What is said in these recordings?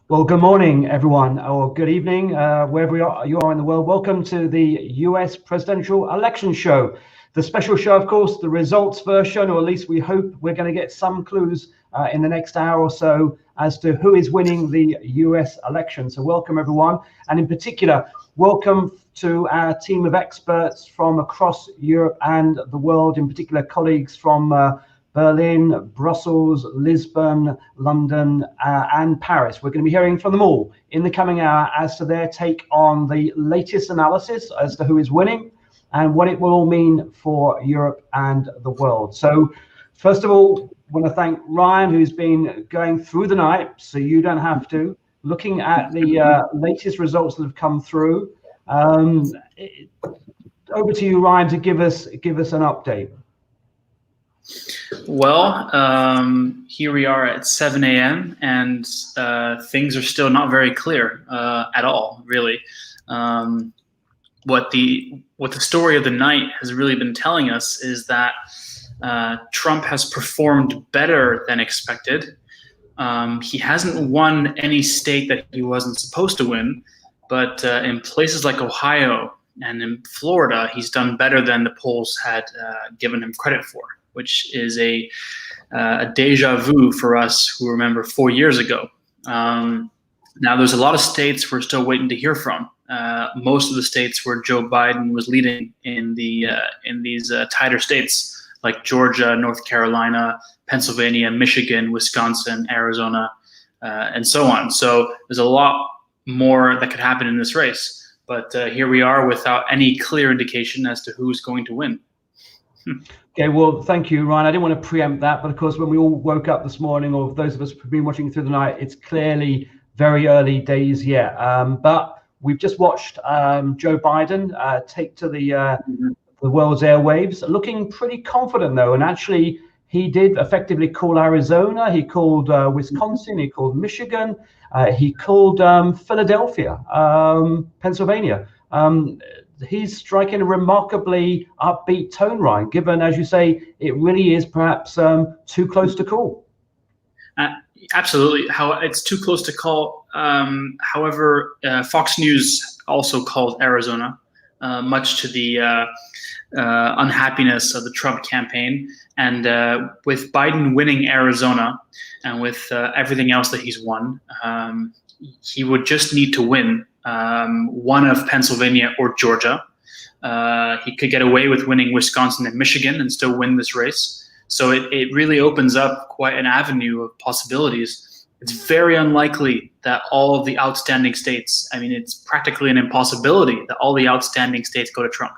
Well, good morning, everyone, or good evening, wherever you are in the world. Welcome to the US presidential election show. The special show, of course, the results version, or at least we hope we're going to get some clues in the next hour or so as to who is winning the US election. So welcome, everyone. And in particular, welcome to our team of experts from across Europe and the world, in particular colleagues from Berlin, Brussels, Lisbon, London, and Paris. We're going to be hearing from them all in the coming hour as to their take on the latest analysis as to who is winning and what it will all mean for Europe and the world. So first of all, I want to thank Ryan, who's been going through the night, so you don't have to, looking at the latest results that have come through. Over to you, Ryan, to give us an update. Well, here we are at 7 a.m. and things are still not very clear at all, really. What the story of the night has really been telling us is that Trump has performed better than expected. He hasn't won any state that he wasn't supposed to win, but in places like Ohio and in Florida, he's done better than the polls had given him credit for, which is a deja vu for us who remember 4 years ago. Now, there's a lot of states we're still waiting to hear from. Most of the states where Joe Biden was leading in these tighter states, like Georgia, North Carolina, Pennsylvania, Michigan, Wisconsin, Arizona, and so on. So there's a lot more that could happen in this race. But here we are without any clear indication as to who's going to win. Okay, well, thank you, Ryan. I didn't want to preempt that, but of course, when we all woke up this morning, or those of us who've been watching through the night, it's clearly very early days yet. But we've just watched Joe Biden take to the world's airwaves, looking pretty confident, though. And actually, he did effectively call Arizona, he called Wisconsin, he called Michigan, he called Philadelphia, Pennsylvania. He's striking a remarkably upbeat tone, Ryan, given, as you say, it really is perhaps too close to call. Absolutely. It's too close to call. However, Fox News also called Arizona, much to the unhappiness of the Trump campaign. And with Biden winning Arizona and with everything else that he's won, he would just need to win one of Pennsylvania or Georgia. He could get away with winning Wisconsin and Michigan and still win this race. So it really opens up quite an avenue of possibilities. It's very unlikely that all of the outstanding states, I mean, it's practically an impossibility that all the outstanding states go to Trump,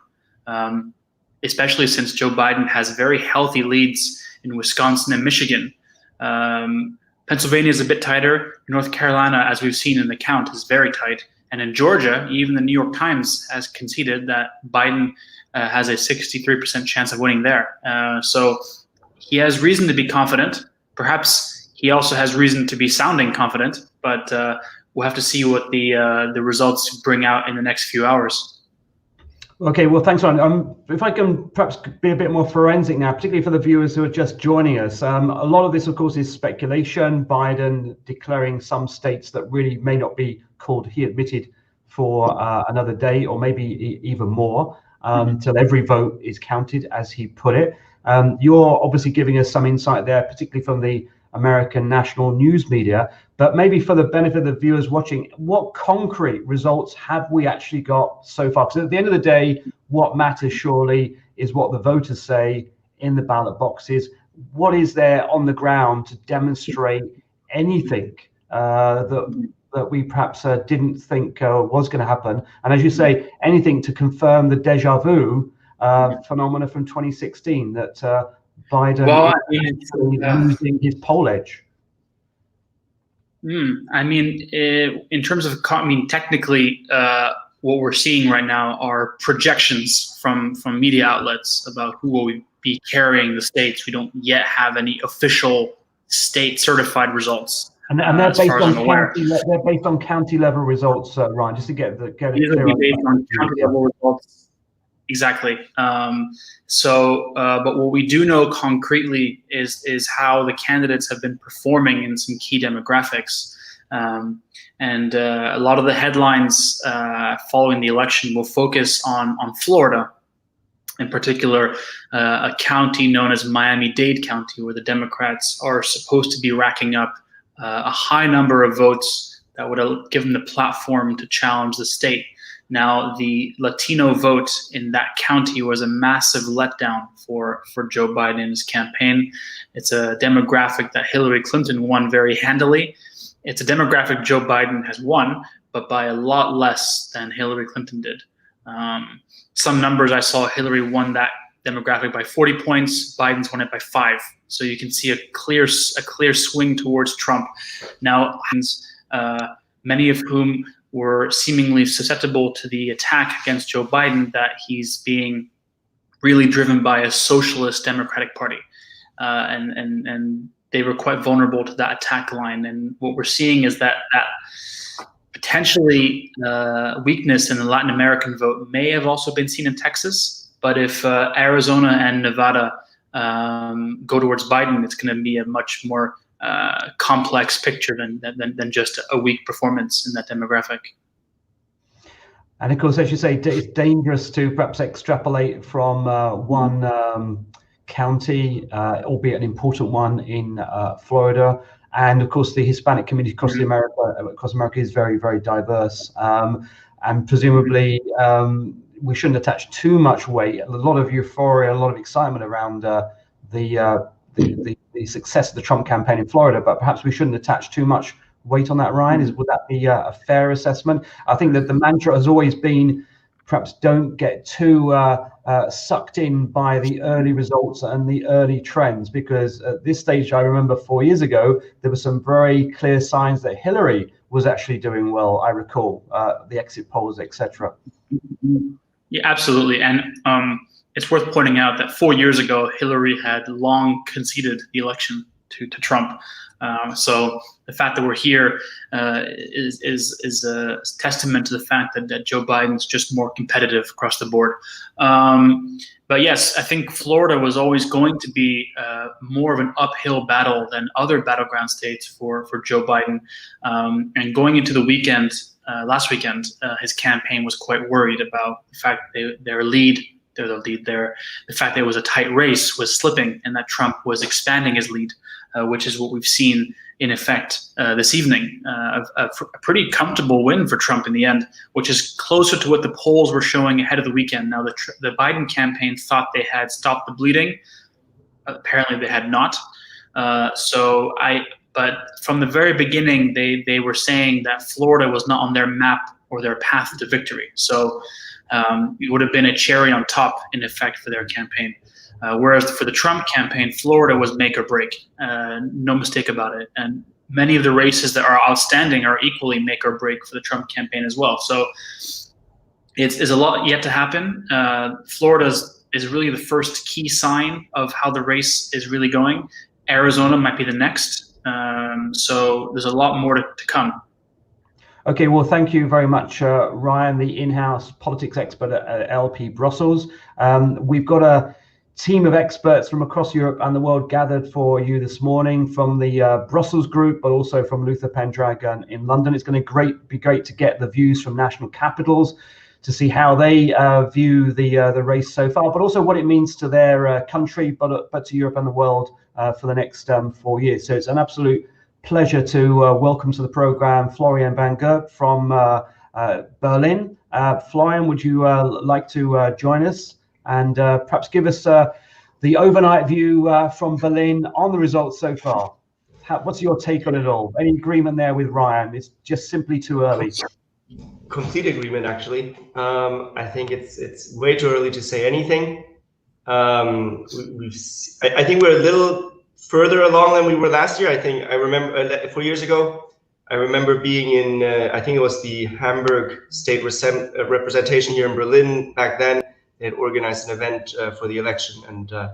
especially since Joe Biden has very healthy leads in Wisconsin and Michigan. Pennsylvania is a bit tighter. North Carolina, as we've seen in the count, is very tight. And in Georgia, even the New York Times has conceded that Biden has a 63% chance of winning there. So he has reason to be confident. Perhaps he also has reason to be sounding confident, but we'll have to see what the results bring out in the next few hours. Okay, well, thanks, Ryan. If I can perhaps be a bit more forensic now, particularly for the viewers who are just joining us. A lot of this, of course, is speculation. Biden declaring some states that really may not be called, he admitted, for another day or maybe even more, till every vote is counted, as he put it. You're obviously giving us some insight there, particularly from the American national news media, but maybe for the benefit of the viewers watching, what concrete results have we actually got so far? Because at the end of the day, what matters surely is what the voters say in the ballot boxes. What is there on the ground to demonstrate anything that we perhaps didn't think was going to happen? And as you say, anything to confirm the deja vu phenomena from 2016, that Biden is losing his poll edge. I mean, in terms of, technically, what we're seeing right now are projections from media outlets about who will be carrying the states. We don't yet have any official state certified results. And they're based on county level results, Ryan, just to get it clear. These will be based on county level results. Exactly. But what we do know concretely is how the candidates have been performing in some key demographics. And a lot of the headlines following the election will focus on Florida, in particular, a county known as Miami-Dade County, where the Democrats are supposed to be racking up a high number of votes that would have given the platform to challenge the state. Now, the Latino vote in that county was a massive letdown for Joe Biden's campaign. It's a demographic that Hillary Clinton won very handily. It's a demographic Joe Biden has won, but by a lot less than Hillary Clinton did. Some numbers I saw, Hillary won that demographic by 40 points, Biden's won it by 5. So you can see a clear swing towards Trump. Now, many of whom were seemingly susceptible to the attack against Joe Biden, that he's being really driven by a socialist Democratic Party. And they were quite vulnerable to that attack line. And what we're seeing is that potentially weakness in the Latin American vote may have also been seen in Texas. But if Arizona and Nevada go towards Biden, it's going to be a much more complex picture than just a weak performance in that demographic. And of course, as you say, it's dangerous to perhaps extrapolate from one county, albeit an important one in Florida. And of course, the Hispanic community across America is very, very diverse. And presumably, we shouldn't attach too much weight. A lot of euphoria, a lot of excitement around the success of the Trump campaign in Florida, but perhaps we shouldn't attach too much weight on that, Ryan. Would that be a fair assessment? I think that the mantra has always been, perhaps don't get too sucked in by the early results and the early trends, because at this stage, I remember 4 years ago, there were some very clear signs that Hillary was actually doing well. I recall the exit polls, etc. Yeah, absolutely. And it's worth pointing out that 4 years ago, Hillary had long conceded the election to Trump. So the fact that we're here is a testament to the fact that Joe Biden's just more competitive across the board. But yes, I think Florida was always going to be more of an uphill battle than other battleground states for Joe Biden. And going into the weekend, last weekend, his campaign was quite worried about the fact the fact that it was a tight race was slipping, and that Trump was expanding his lead, which is what we've seen in effect this evening. A pretty comfortable win for Trump in the end, which is closer to what the polls were showing ahead of the weekend. Now, the Biden campaign thought they had stopped the bleeding. Apparently, they had not. But from the very beginning, they were saying that Florida was not on their map or their path to victory. So it would have been a cherry on top, in effect, for their campaign. Whereas for the Trump campaign, Florida was make or break, no mistake about it. And many of the races that are outstanding are equally make or break for the Trump campaign as well. So it's a lot yet to happen. Florida is really the first key sign of how the race is really going. Arizona might be the next. So there's a lot more to come. Okay, well, thank you very much, Ryan, the in-house politics expert at LP Brussels. We've got a team of experts from across Europe and the world gathered for you this morning from the Brussels group, but also from Luther Pendragon in London. It's going to be great to get the views from national capitals to see how they view the race so far, but also what it means to their country, but to Europe and the world for the next 4 years. So it's an absolute pleasure to welcome to the program Florian von Gierke from Berlin. Florian, would you like to join us and perhaps give us the overnight view from Berlin on the results so far? What's your take on it all? Any agreement there with Ryan? It's just simply too early. Complete agreement, actually. I think it's way too early to say anything. I think we're a little further along than we were last year. I remember 4 years ago, I remember being in, I think it was the Hamburg State Representation here in Berlin back then. They had organized an event for the election, and I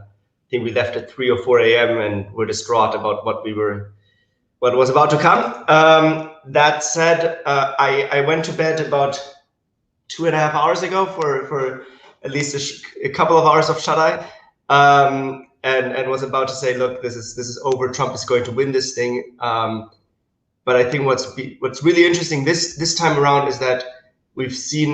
think we left at 3 or 4 a.m. and were distraught about what was about to come. That said, I went to bed about 2.5 hours ago for at least a couple of hours of shut-eye, and was about to say, look, this is over. Trump is going to win this thing. But I think what's really interesting this time around is that we've seen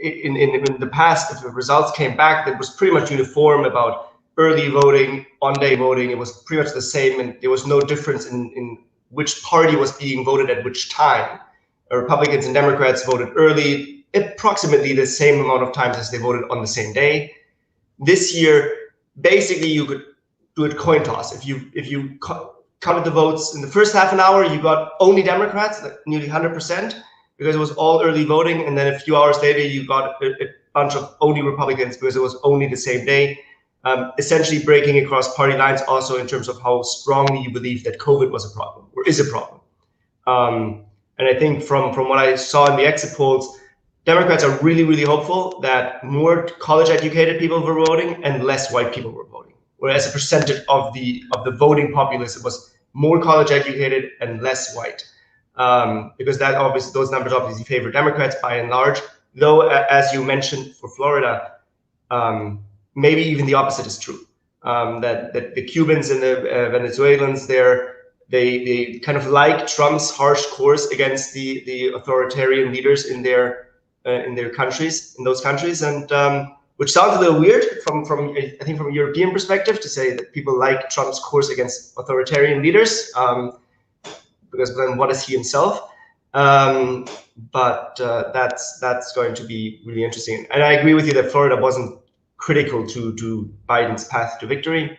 in the past, if the results came back, that was pretty much uniform about early voting, on-day voting. It was pretty much the same, and there was no difference in which party was being voted at which time. Republicans and Democrats voted early, approximately the same amount of times as they voted on the same day. This year, basically, you could do a coin toss. If you counted the votes in the first half an hour, you got only Democrats, like nearly 100%, because it was all early voting, and then a few hours later, you got a bunch of only Republicans because it was only the same day. Essentially breaking across party lines also in terms of how strongly you believe that COVID was a problem or is a problem. And I think from what I saw in the exit polls, Democrats are really, really hopeful that more college-educated people were voting and less white people were voting. Whereas a percentage of the voting populace, it was more college-educated and less white. Because that obviously, those numbers obviously favor Democrats by and large. Though, as you mentioned for Florida, maybe even the opposite is true. That the Cubans and the Venezuelans, they kind of like Trump's harsh course against the authoritarian leaders in their countries, in those countries, and which sounds a little weird from I think from a European perspective to say that people like Trump's course against authoritarian leaders, because then what is he himself? But that's going to be really interesting. And I agree with you that Florida wasn't critical to Biden's path to victory.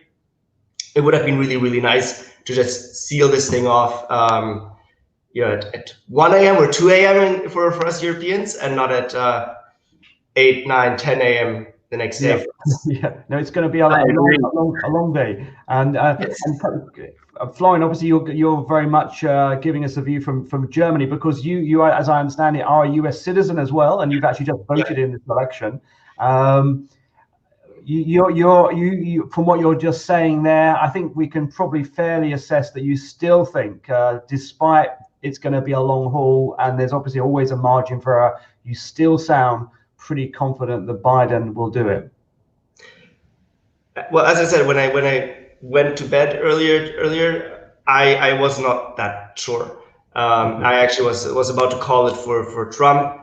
It would have been really, really nice to just seal this thing off at 1 a.m. or 2 a.m. for us Europeans, and not at 8, 9, 10 a.m. the next day. Yeah, no, it's going to be a long day. And, yes. and Florian, obviously you're very much giving us a view from Germany, because you, as I understand it, are a US citizen as well, and you've actually just voted in this election. You from what you're just saying there, I think we can probably fairly assess that you still think, despite it's going to be a long haul and there's obviously always a margin for error, you still sound pretty confident that Biden will do it. Well, as I said, when I went to bed earlier, I was not that sure. I actually was about to call it for Trump.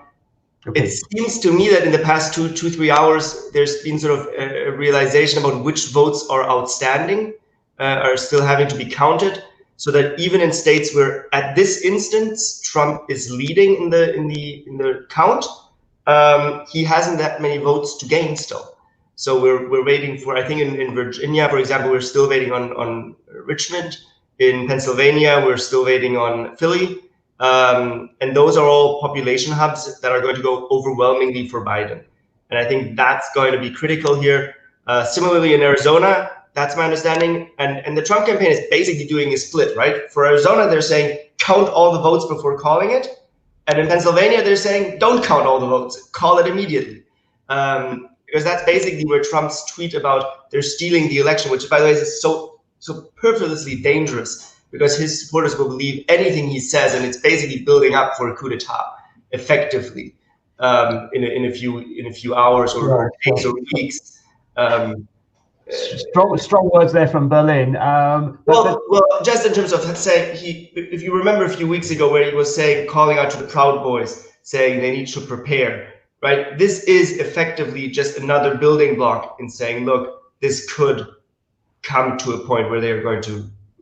Okay. It seems to me that in the past 3 hours, there's been sort of a realization about which votes are outstanding, are still having to be counted, so that even in states where at this instance Trump is leading in the count, he hasn't that many votes to gain still. So we're waiting for, I think in Virginia, for example, we're still waiting on Richmond. In Pennsylvania, we're still waiting on Philly. And those are all population hubs that are going to go overwhelmingly for Biden. And I think that's going to be critical here. Similarly, in Arizona, that's my understanding. And the Trump campaign is basically doing a split, right? For Arizona, they're saying, count all the votes before calling it. And in Pennsylvania, they're saying, don't count all the votes, call it immediately. Because that's basically where Trump's tweet about they're stealing the election, which, by the way, is so purposely dangerous, because his supporters will believe anything he says, and it's basically building up for a coup d'etat, effectively, in a few hours or days or weeks. Strong words there from Berlin. Well, just in terms of, let's say, if you remember a few weeks ago where he was saying, calling out to the Proud Boys, saying they need to prepare, right? This is effectively just another building block in saying, look, this could come to a point where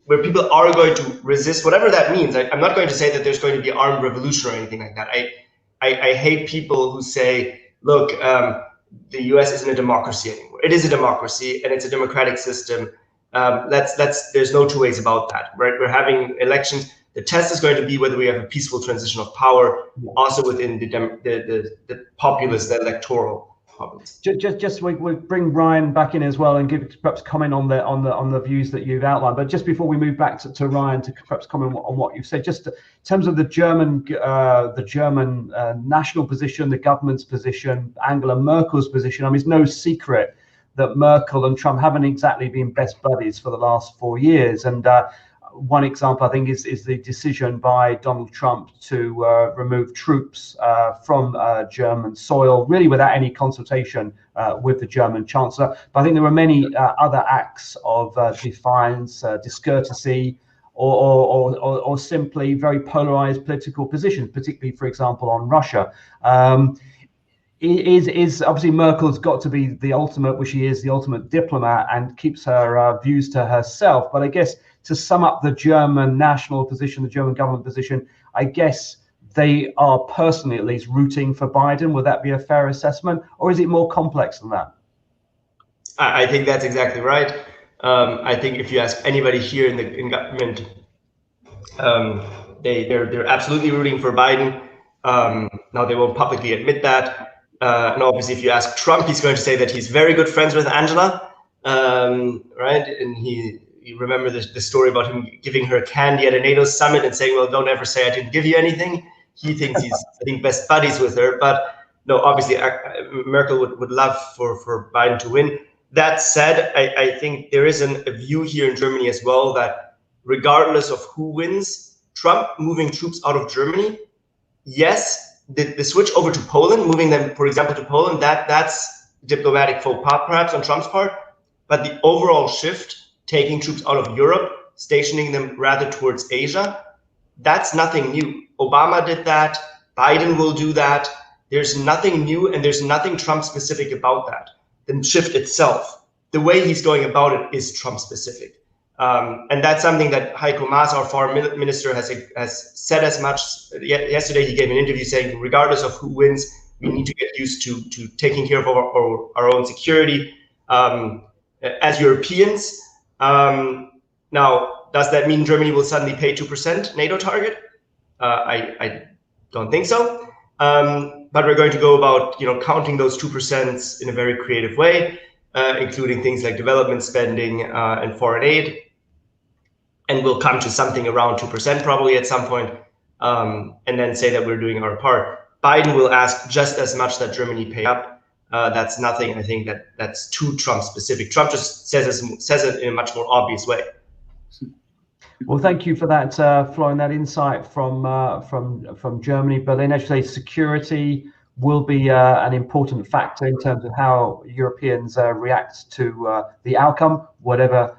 where people are going to resist, whatever that means. I'm not going to say that there's going to be armed revolution or anything like that. I hate people who say, look, the US isn't a democracy anymore. It is a democracy, and it's a democratic system. There's no two ways about that, right? We're having elections. The test is going to be whether we have a peaceful transition of power, also within the populace, the electoral. Just we bring Ryan back in as well and give perhaps comment on the views that you've outlined. But just before we move back to Ryan to perhaps comment on what you've said, just in terms of the German national position, the government's position, Angela Merkel's position. I mean, it's no secret that Merkel and Trump haven't exactly been best buddies for the last 4 years. And one example, I think, is the decision by Donald Trump to remove troops from German soil, really without any consultation with the German Chancellor. But I think there were many other acts of defiance, discourtesy or simply very polarized political positions, particularly, for example, on Russia. Is obviously Merkel's got to be the ultimate, which she is the ultimate diplomat and keeps her views to herself. But I guess to sum up the German national position, the German government position, I guess they are personally at least rooting for Biden. Would that be a fair assessment, or is it more complex than that? I think that's exactly right. I think if you ask anybody here in government, they're absolutely rooting for Biden. Now they won't publicly admit that. And obviously, if you ask Trump, he's going to say that he's very good friends with Angela, right? And you remember the story about him giving her candy at a NATO summit and saying, "Well, don't ever say I didn't give you anything." He thinks he's, I think, best buddies with her. But no, obviously, Merkel would love for Biden to win. That said, I think there is a view here in Germany as well that regardless of who wins, Trump moving troops out of Germany, yes. The switch over to Poland, moving them, for example, to Poland, that's diplomatic faux pas perhaps on Trump's part. But the overall shift, taking troops out of Europe, stationing them rather towards Asia, that's nothing new. Obama did that. Biden will do that. There's nothing new and there's nothing Trump specific about that. The shift itself, the way he's going about it is Trump specific. And that's something that Heiko Maas, our foreign minister, has said as much. Yesterday, he gave an interview saying, regardless of who wins, we need to get used to taking care of our own security as Europeans. Now, does that mean Germany will suddenly pay 2% NATO target? I don't think so. But we're going to go about counting those 2% in a very creative way, including things like development spending and foreign aid. And we'll come to something around 2% probably at some point, and then say that we're doing our part. Biden will ask just as much that Germany pay up. That's nothing, I think, that's too Trump specific. Trump just says it in a much more obvious way. Well, thank you for that, Florian, that insight from Germany. But then actually security will be an important factor in terms of how Europeans react to the outcome, whatever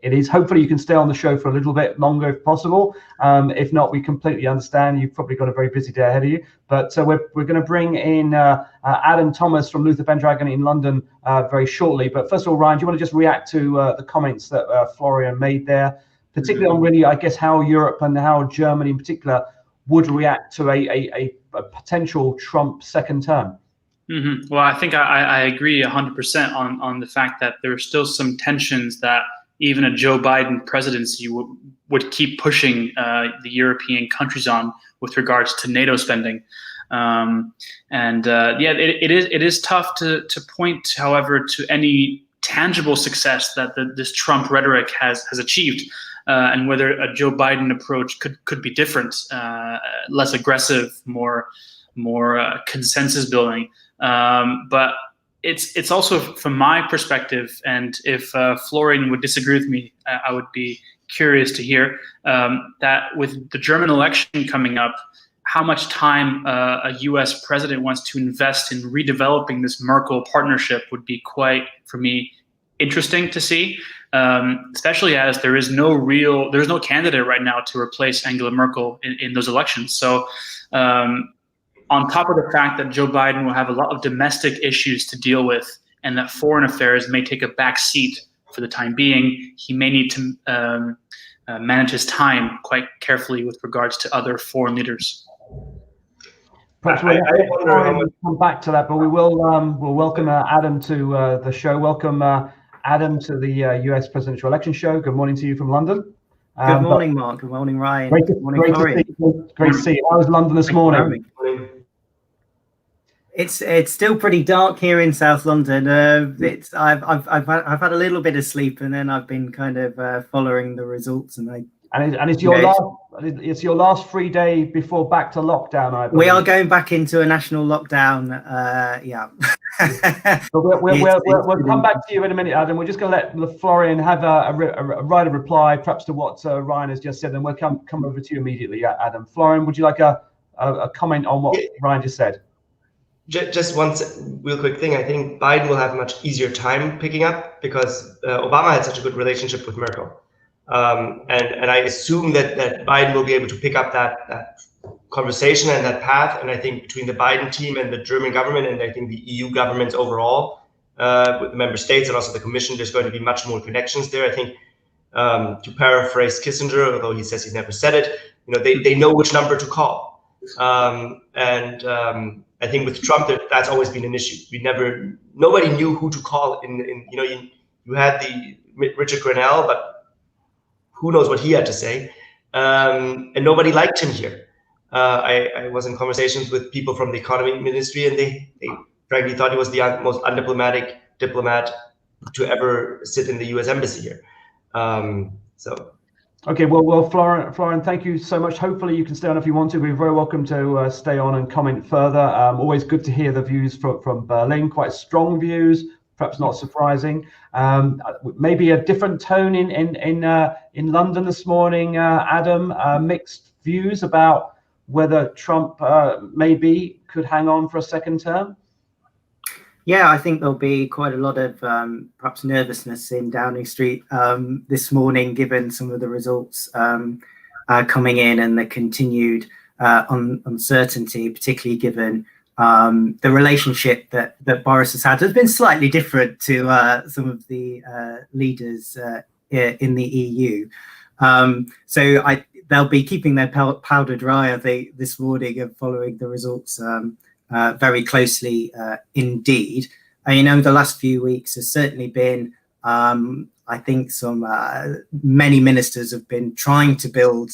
it is. Hopefully you can stay on the show for a little bit longer if possible. If not, we completely understand. You've probably got a very busy day ahead of you. But we're going to bring in Adam Thomas from Luther Pendragon in London very shortly. But first of all, Ryan, do you want to just react to the comments that Florian made there, particularly on really, I guess, how Europe and how Germany in particular would react to a potential Trump second term? Mm-hmm. Well, I think I agree 100% on the fact that there are still some tensions that even a Joe Biden presidency would keep pushing the European countries on with regards to NATO spending. It is tough to point, however, to any tangible success that this Trump rhetoric has achieved. And whether a Joe Biden approach could be different, less aggressive, more consensus building. But it's also from my perspective, and if Florian would disagree with me, I would be curious to hear that with the German election coming up, how much time a U.S. president wants to invest in redeveloping this Merkel partnership would be quite, for me, interesting to see. Especially as there's no candidate right now to replace Angela Merkel in those elections. So on top of the fact that Joe Biden will have a lot of domestic issues to deal with and that foreign affairs may take a back seat for the time being, he may need to manage his time quite carefully with regards to other foreign leaders. Perhaps we'll come back to that, but we'll welcome Adam to the show. Welcome, Adam, to the US presidential election show. Good morning to you from London. Good morning, Mark. Good morning, Ryan. Great to see you. How was London this morning? It's still pretty dark here in South London. I've had a little bit of sleep, and then I've been kind of following the results, and it's your last free day before back to lockdown, I believe. We are going back into a national lockdown. Yeah. But we'll come back to you in a minute, Adam. We're just going to let Florian have a reply, perhaps to what Ryan has just said, and we'll come over to you immediately, Adam. Florian, would you like a comment on what Ryan just said? Just one real quick thing. I think Biden will have a much easier time picking up because Obama had such a good relationship with Merkel. And I assume that Biden will be able to pick up that conversation and that path. And I think between the Biden team and the German government, and I think the EU governments overall, with the member states and also the Commission, there's going to be much more connections there. I think, to paraphrase Kissinger, although he says he's never said it, they know which number to call. I think with Trump, that's always been an issue. Nobody knew who to call. You had the Richard Grenell, but who knows what he had to say, and nobody liked him here. I was in conversations with people from the economy ministry, and they frankly thought he was the most undiplomatic diplomat to ever sit in the U.S. embassy here. Okay, well, Florian, thank you so much. Hopefully you can stay on if you want to. We're very welcome to stay on and comment further. Always good to hear the views from Berlin, quite strong views, perhaps not surprising. Maybe a different tone in London this morning, Adam, mixed views about whether Trump maybe could hang on for a second term. Yeah, I think there'll be quite a lot of perhaps nervousness in Downing Street this morning, given some of the results coming in and the continued uncertainty, particularly given the relationship that Boris has had. Has been slightly different to some of the leaders in the EU. So they'll be keeping their powder dry, I think, this morning and following the results very closely indeed. The last few weeks has certainly been, I think, many ministers have been trying to build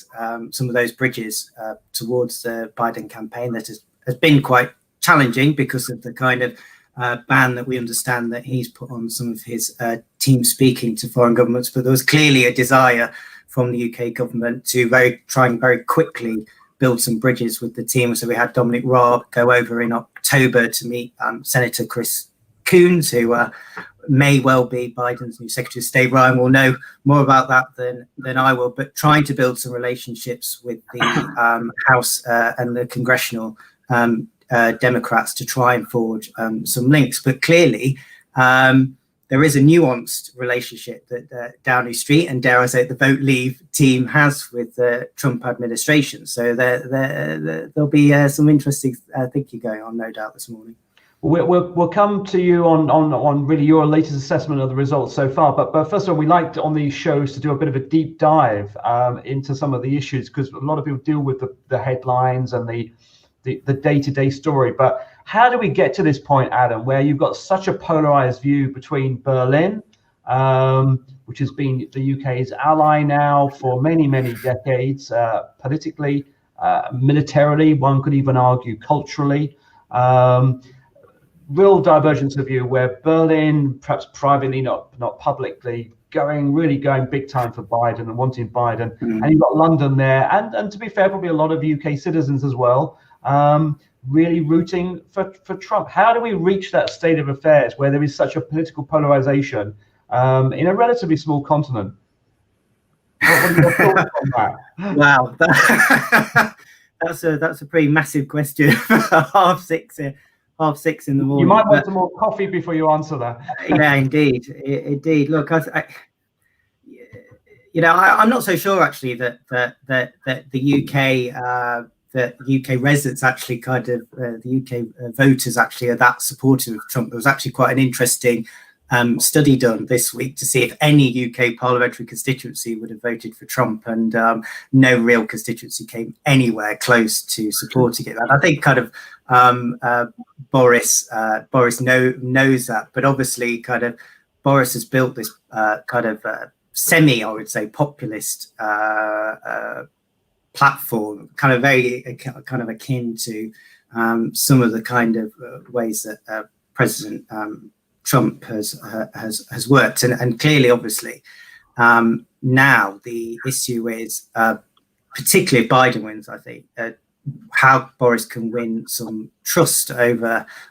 some of those bridges towards the Biden campaign. That has been quite challenging because of the kind of ban that we understand that he's put on some of his team speaking to foreign governments. But there was clearly a desire from the UK government to try and very quickly build some bridges with the team. So we had Dominic Raab go over in October to meet Senator Chris Coons, who may well be Biden's new Secretary of State. Ryan will know more about that than I will, but trying to build some relationships with the House and the congressional Democrats to try and forge some links. But clearly, there is a nuanced relationship that Downing Street and, dare I say, the Vote Leave team has with the Trump administration. So there'll be some interesting thinking going on, no doubt, this morning. We'll come to you on really your latest assessment of the results so far. But first of all, we like on these shows to do a bit of a deep dive into some of the issues, because a lot of people deal with the headlines and the day-to-day story. But how do we get to this point, Adam, where you've got such a polarized view between Berlin, which has been the UK's ally now for many, many decades, politically, militarily, one could even argue culturally, real divergence of view where Berlin, perhaps privately, not publicly, going big time for Biden and wanting Biden. And you've got London there, and to be fair, probably a lot of UK citizens as well, really rooting for Trump. How do we reach that state of affairs where there is such a political polarization in a relatively small continent? What are your thoughts on that? Wow, that's a pretty massive question for half six in the morning. You might want some more coffee before you answer that. Yeah, indeed. Look, I'm not so sure actually that the UK. The UK residents actually the UK voters actually are that supportive of Trump. There was actually quite an interesting study done this week to see if any UK parliamentary constituency would have voted for Trump, and no real constituency came anywhere close to supporting it. And I think Boris knows that, but obviously Boris has built this semi, I would say, populist platform, very akin to some of the ways that President Trump has worked, and clearly, obviously, now the issue is, particularly if Biden wins, I think, how Boris can win some trust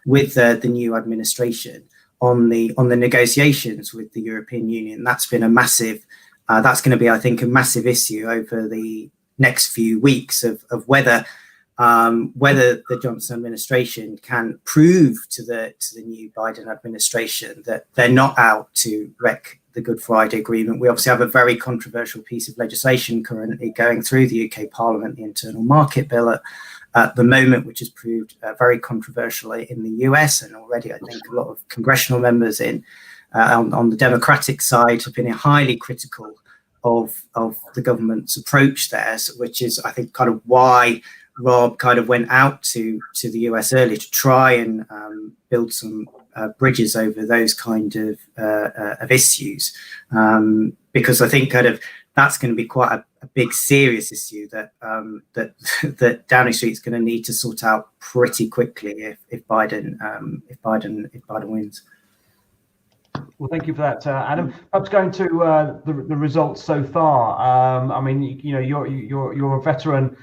with the new administration on the negotiations with the European Union. That's been a massive. That's going to be, I think, a massive issue over the next few weeks of whether the Johnson administration can prove to the new Biden administration that they're not out to wreck the Good Friday Agreement. We obviously have a very controversial piece of legislation currently going through the UK Parliament, the Internal Market Bill at the moment, which has proved very controversial in the US, and already I think a lot of congressional members on the Democratic side have been highly critical of the government's approach there, which is, I think, kind of why Rob kind of went out to the US earlier to try and build some bridges over those kind of issues, because I think kind of that's going to be quite a big, serious issue that that Downing Street is going to need to sort out pretty quickly if Biden wins. Well, thank you for that, Adam. Perhaps going to the results so far. I mean, you know, you're a veteran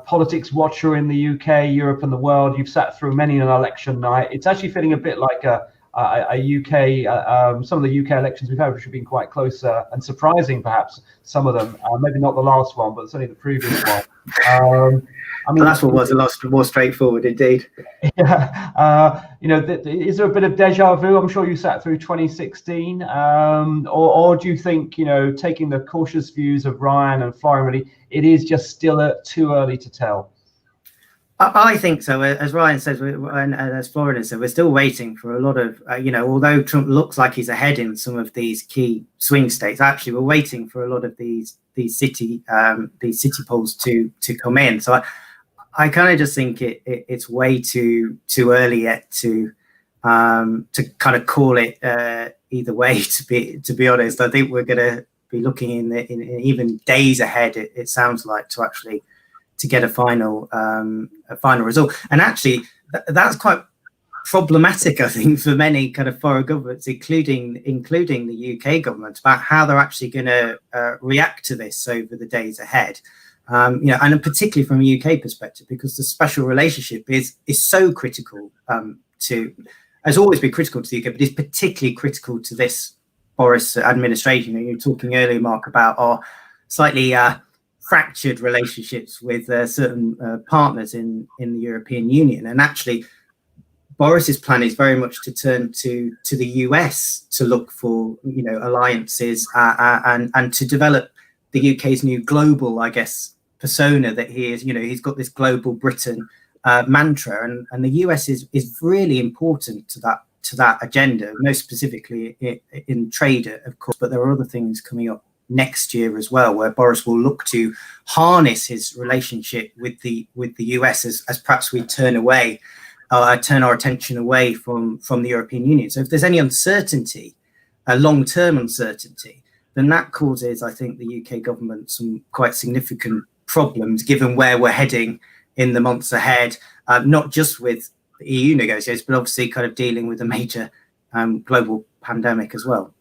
politics watcher in the UK, Europe, and the world. You've sat through many an election night. It's actually feeling a bit like a UK. Some of the UK elections we've had, which have been quite close and surprising, perhaps some of them. Maybe not the last one, but certainly the previous one. I mean, that's what was a lot more straightforward, indeed. Yeah, you know, is there a bit of deja vu? I'm sure you sat through 2016, or do you think, you know, taking the cautious views of Ryan and Florian, really, it is just still too early to tell? I think so. As Ryan says, and as Florian said, we're still waiting for a lot of, you know, although Trump looks like he's ahead in some of these key swing states, actually we're waiting for a lot of these city polls to come in. So I kind of just think it's way too early yet to kind of call it either way. To be honest, I think we're going to be looking in even days ahead. It sounds like to get a final result, and actually that's quite problematic, I think, for many kind of foreign governments, including the UK government, about how they're actually going to react to this over the days ahead. You know, and particularly from a UK perspective, because the special relationship is so critical has always been critical to the UK, but is particularly critical to this Boris administration. You know, you were talking earlier, Mark, about our slightly fractured relationships with certain partners in the European Union, and actually Boris's plan is very much to turn to the US to look for, you know, alliances and to develop the UK's new global, I guess, persona that he is. You know, he's got this global Britain mantra, and the US is really important to that agenda, most specifically in trade, of course, but there are other things coming up next year as well, where Boris will look to harness his relationship with the US as perhaps we turn our attention away from the European Union. So if there's any uncertainty, long-term uncertainty, then that causes, I think, the UK government some quite significant problems, given where we're heading in the months ahead, not just with the EU negotiations, but obviously kind of dealing with a major global pandemic as well.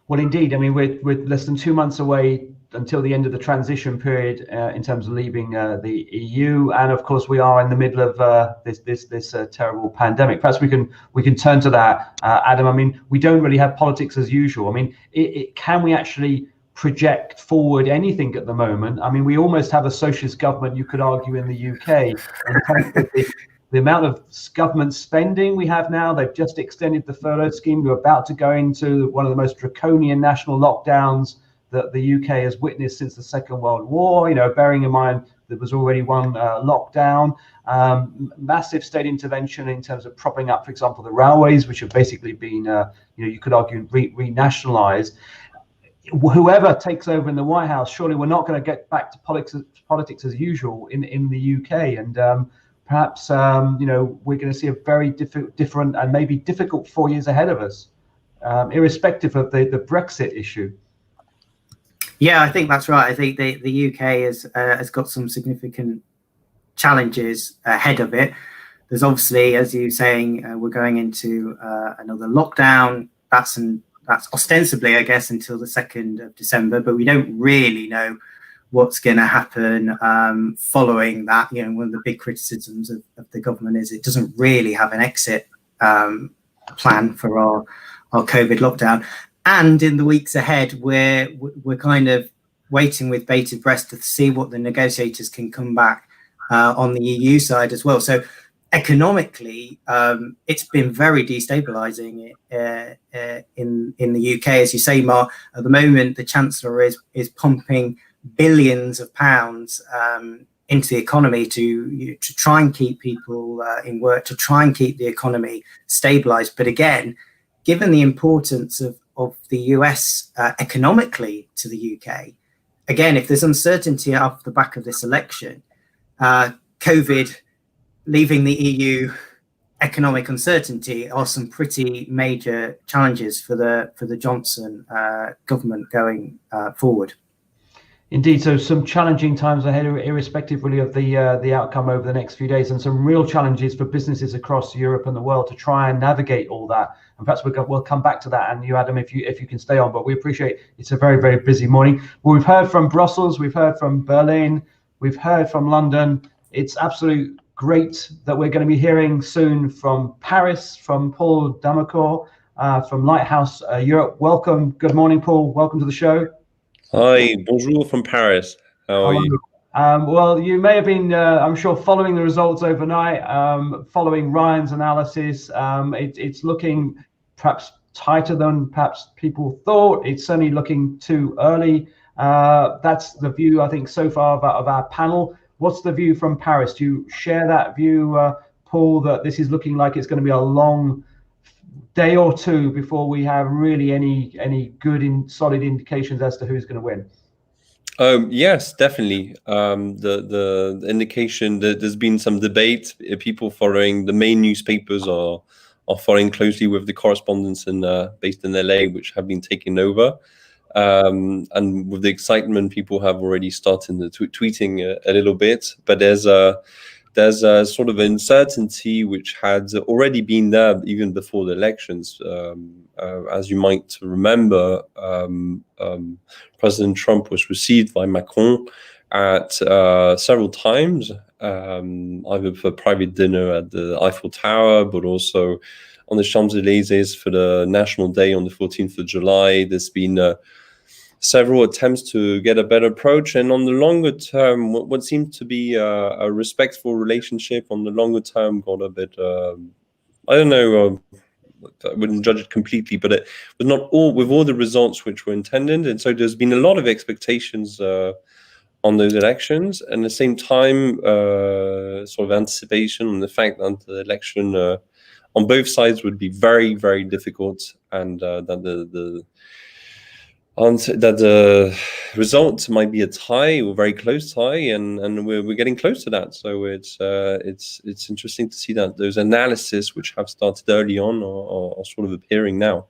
Well, indeed. I mean, we're less than 2 months away until the end of the transition period in terms of leaving the EU, and of course we are in the middle of this terrible pandemic. Perhaps we can turn to that, Adam. I mean, we don't really have politics as usual. I mean, can we actually project forward anything at the moment? I mean, we almost have a socialist government, you could argue, in the UK. In terms of the amount of government spending we have now. They've just extended the furlough scheme. We're about to go into one of the most draconian national lockdowns that the UK has witnessed since the Second World War. You know, bearing in mind there was already one lockdown, massive state intervention in terms of propping up, for example, the railways, which have basically been, you know, you could argue renationalised. Whoever takes over in the White House, surely we're not going to get back to politics as usual in the UK, and perhaps you know, we're going to see a very different and maybe difficult 4 years ahead of us, irrespective of the Brexit issue. Yeah, I think that's right. I think the UK has got some significant challenges ahead of it. There's obviously, as you're saying, we're going into another lockdown. That's ostensibly, I guess, until the 2nd of December, but we don't really know what's going to happen following that. You know, one of the big criticisms of the government is it doesn't really have an exit plan for our COVID lockdown. And in the weeks ahead, we're kind of waiting with bated breath to see what the negotiators can come back on the EU side as well. So economically, it's been very destabilizing in the UK. As you say, Mark, at the moment, the Chancellor is pumping billions of pounds into the economy to try and keep people in work, to try and keep the economy stabilized. But again, given the importance of the US economically to the UK, again, if there's uncertainty off the back of this election, COVID, leaving the EU, economic uncertainty are some pretty major challenges for the Johnson government going forward. Indeed, so some challenging times ahead, irrespective really of the outcome over the next few days, and some real challenges for businesses across Europe and the world to try and navigate all that. And perhaps we'll come back to that, and you, Adam, if you can stay on. But we appreciate it's a very, very busy morning. Well, we've heard from Brussels, we've heard from Berlin, we've heard from London. It's absolute great that we're going to be hearing soon from Paris, from Paul Damacourt, from Lighthouse Europe. Welcome. Good morning, Paul. Welcome to the show. Hi, bonjour from Paris. How are you? Well, you may have been, I'm sure, following the results overnight, following Ryan's analysis. It's looking perhaps tighter than perhaps people thought. It's certainly looking too early. That's the view, I think, so far of our panel. What's the view from Paris? Do you share that view, Paul, that this is looking like it's going to be a long day or two before we have really any good solid indications as to who's going to win? Yes, definitely. The indication that there's been some debate. People following the main newspapers are following closely with the correspondents based in LA, which have been taken over. And with the excitement, people have already started tweeting a little bit. But there's a sort of uncertainty which had already been there even before the elections. As you might remember, President Trump was received by Macron at several times, either for a private dinner at the Eiffel Tower, but also on the Champs-Élysées for the National Day on the 14th of July. There's been several attempts to get a better approach, and on the longer term, what seemed to be a respectful relationship on the longer term got a bit, I don't know, I wouldn't judge it completely, but it was not all with all the results which were intended, and so there's been a lot of expectations on those elections, and at the same time, sort of anticipation on the fact that the election on both sides would be very, very difficult, and that the result might be a tie or very close tie, and we're getting close to that. So it's interesting to see that those analyses which have started early on are sort of appearing now.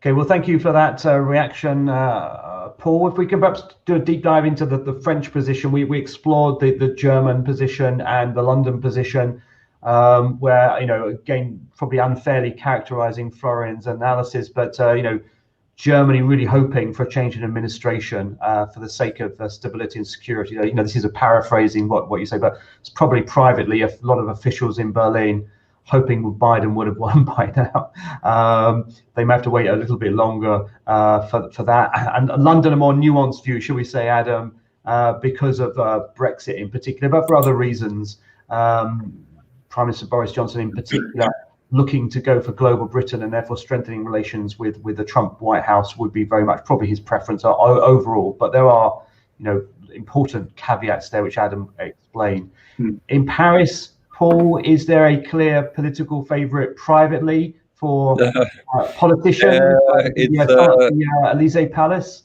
Okay, well, thank you for that reaction, Paul. If we can perhaps do a deep dive into the French position, we explored the German position and the London position, where, again, probably unfairly characterizing Florian's analysis, but, Germany really hoping for a change in administration for the sake of stability and security. This is a paraphrasing what you say, but it's probably privately a lot of officials in Berlin hoping Biden would have won by now. They may have to wait a little bit longer for that. And London, a more nuanced view, shall we say, Adam, because of Brexit in particular, but for other reasons. Prime Minister Boris Johnson in particular, looking to go for global Britain, and therefore strengthening relations with the Trump White House would be very much probably his preference overall. But there are, important caveats there, which Adam explained. In Paris, Paul, is there a clear political favorite privately for politicians at the Élysée Palace?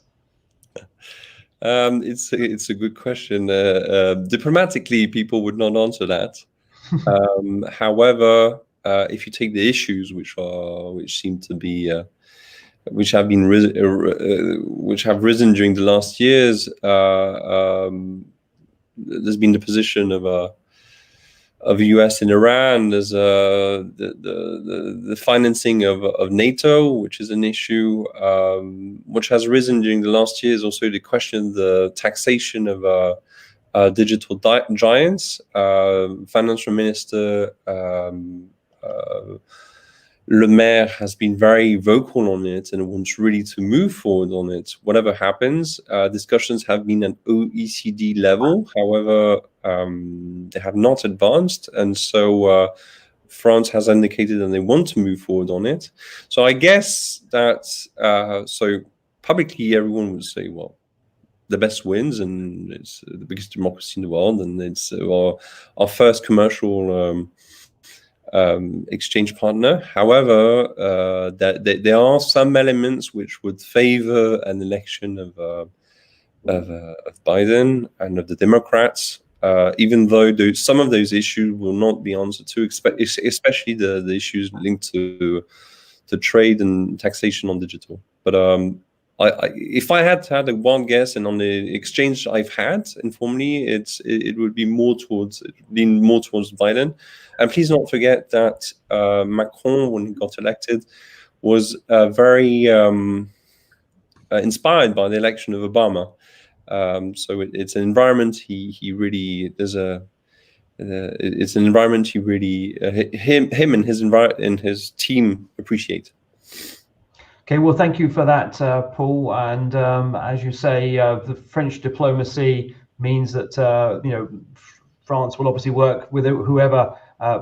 It's a good question. Diplomatically, people would not answer that. However, if you take the issues which seem to be which have risen during the last years, there's been the position of the US in Iran. There's the financing of NATO, which is an issue which has risen during the last years. Also, the question of the taxation of digital giants. Financial Minister Le Maire has been very vocal on it and wants really to move forward on it. Whatever happens, discussions have been at OECD level. However, they have not advanced, and so France has indicated that they want to move forward on it. So I guess that so publicly everyone would say, well, the best wins, and it's the biggest democracy in the world, and it's our first commercial exchange partner. However, there are some elements which would favor an election of Biden and of the Democrats, even though some of those issues will not be answered to, especially the issues linked to trade and taxation on digital. But if I had a wild guess, and on the exchange I've had informally, it would be lean more towards Biden. And please not forget that Macron, when he got elected, was very inspired by the election of Obama. So it's an environment he really it's an environment he really him and his team appreciate. Okay, well, thank you for that, Paul. And as you say, the French diplomacy means that France will obviously work with whoever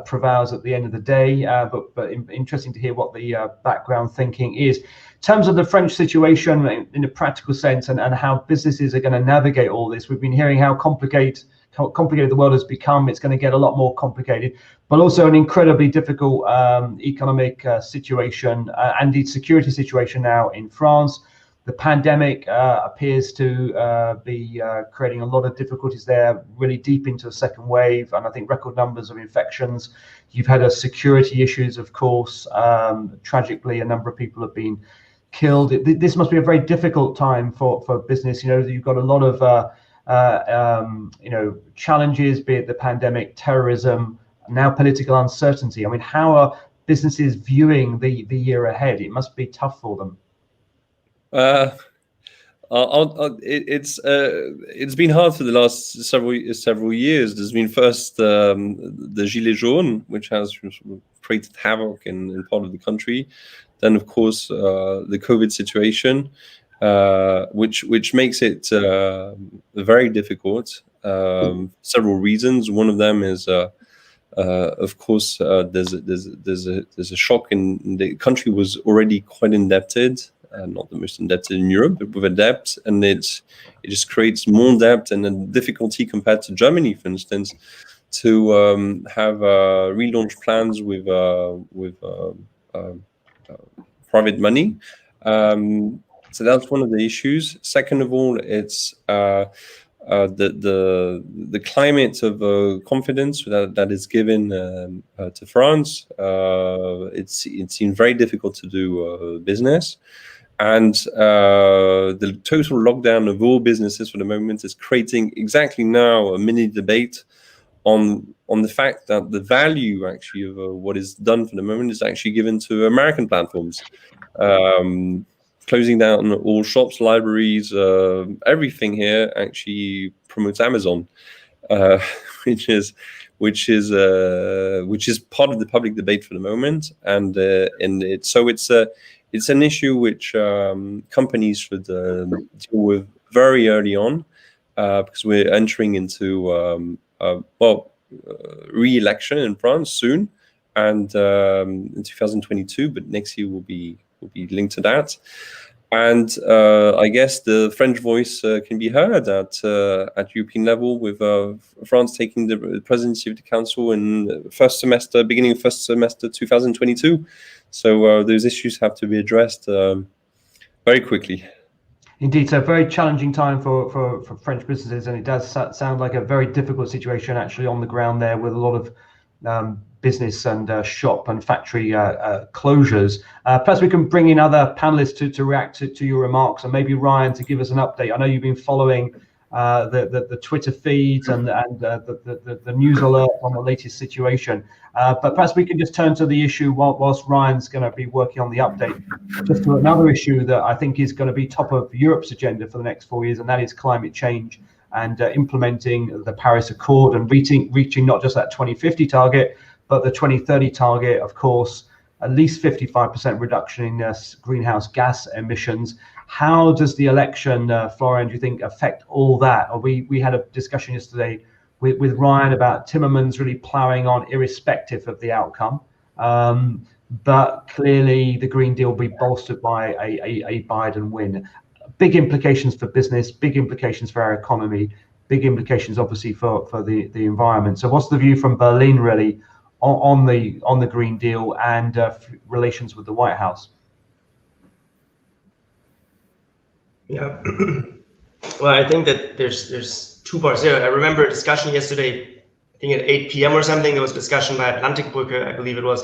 prevails at the end of the day. But interesting to hear what the background thinking is. In terms of the French situation in a practical sense, and how businesses are going to navigate all this, we've been hearing how complicated the world has become. It's going to get a lot more complicated, but also an incredibly difficult economic situation and the security situation now in France. The pandemic appears to be creating a lot of difficulties there, really deep into a second wave, and I think record numbers of infections. You've had security issues, of course. Tragically, a number of people have been killed. This must be a very difficult time for business. You've got a lot of challenges, be it the pandemic, terrorism, now political uncertainty. I mean, how are businesses viewing the year ahead? It must be tough for them. It's been hard for the last several years. There's been first the Gilets jaunes, which has created havoc in part of the country. Then, of course, the COVID situation, which makes it very difficult. Several reasons. One of them is, of course, there's a shock in the country was already quite indebted. Not the most indebted in Europe, but with a debt, and it just creates more debt and a difficulty compared to Germany, for instance, to have relaunch plans with private money. So that's one of the issues. Second of all, it's the climate of confidence that is given to France. It seems very difficult to do business. And the total lockdown of all businesses for the moment is creating exactly now a mini debate on the fact that the value actually of what is done for the moment is actually given to American platforms, closing down all shops, libraries, everything here actually promotes Amazon, which is part of the public debate for the moment, and it's an issue which companies should deal with very early on, because we're entering into re-election in France soon, and in 2022. But next year will be linked to that, and I guess the French voice can be heard at European level, with France taking the presidency of the Council in beginning of first semester 2022. So those issues have to be addressed very quickly. Indeed, so a very challenging time for French businesses, and it does sound like a very difficult situation actually on the ground there, with a lot of business and shop and factory closures. Perhaps we can bring in other panelists to react to your remarks, and maybe Ryan to give us an update. I know you've been following the Twitter feeds and the news alert on the latest situation. But perhaps we can just turn to the issue whilst Ryan's going to be working on the update, just to another issue that I think is going to be top of Europe's agenda for the next 4 years, and that is climate change and implementing the Paris Accord and reaching not just that 2050 target, but the 2030 target, of course. at least 55% reduction in greenhouse gas emissions. How does the election, Florian, do you think affect all that? Or we had a discussion yesterday with Ryan about Timmermans really ploughing on irrespective of the outcome. But clearly the Green Deal will be bolstered by a Biden win. Big implications for business, big implications for our economy, big implications obviously for the environment. So what's the view from Berlin really on the Green Deal and relations with the White House? Yeah, well, I think that there's two parts there. I remember a discussion yesterday, I think at 8 p.m. or something, there was a discussion by Atlantikbrücke, I believe it was,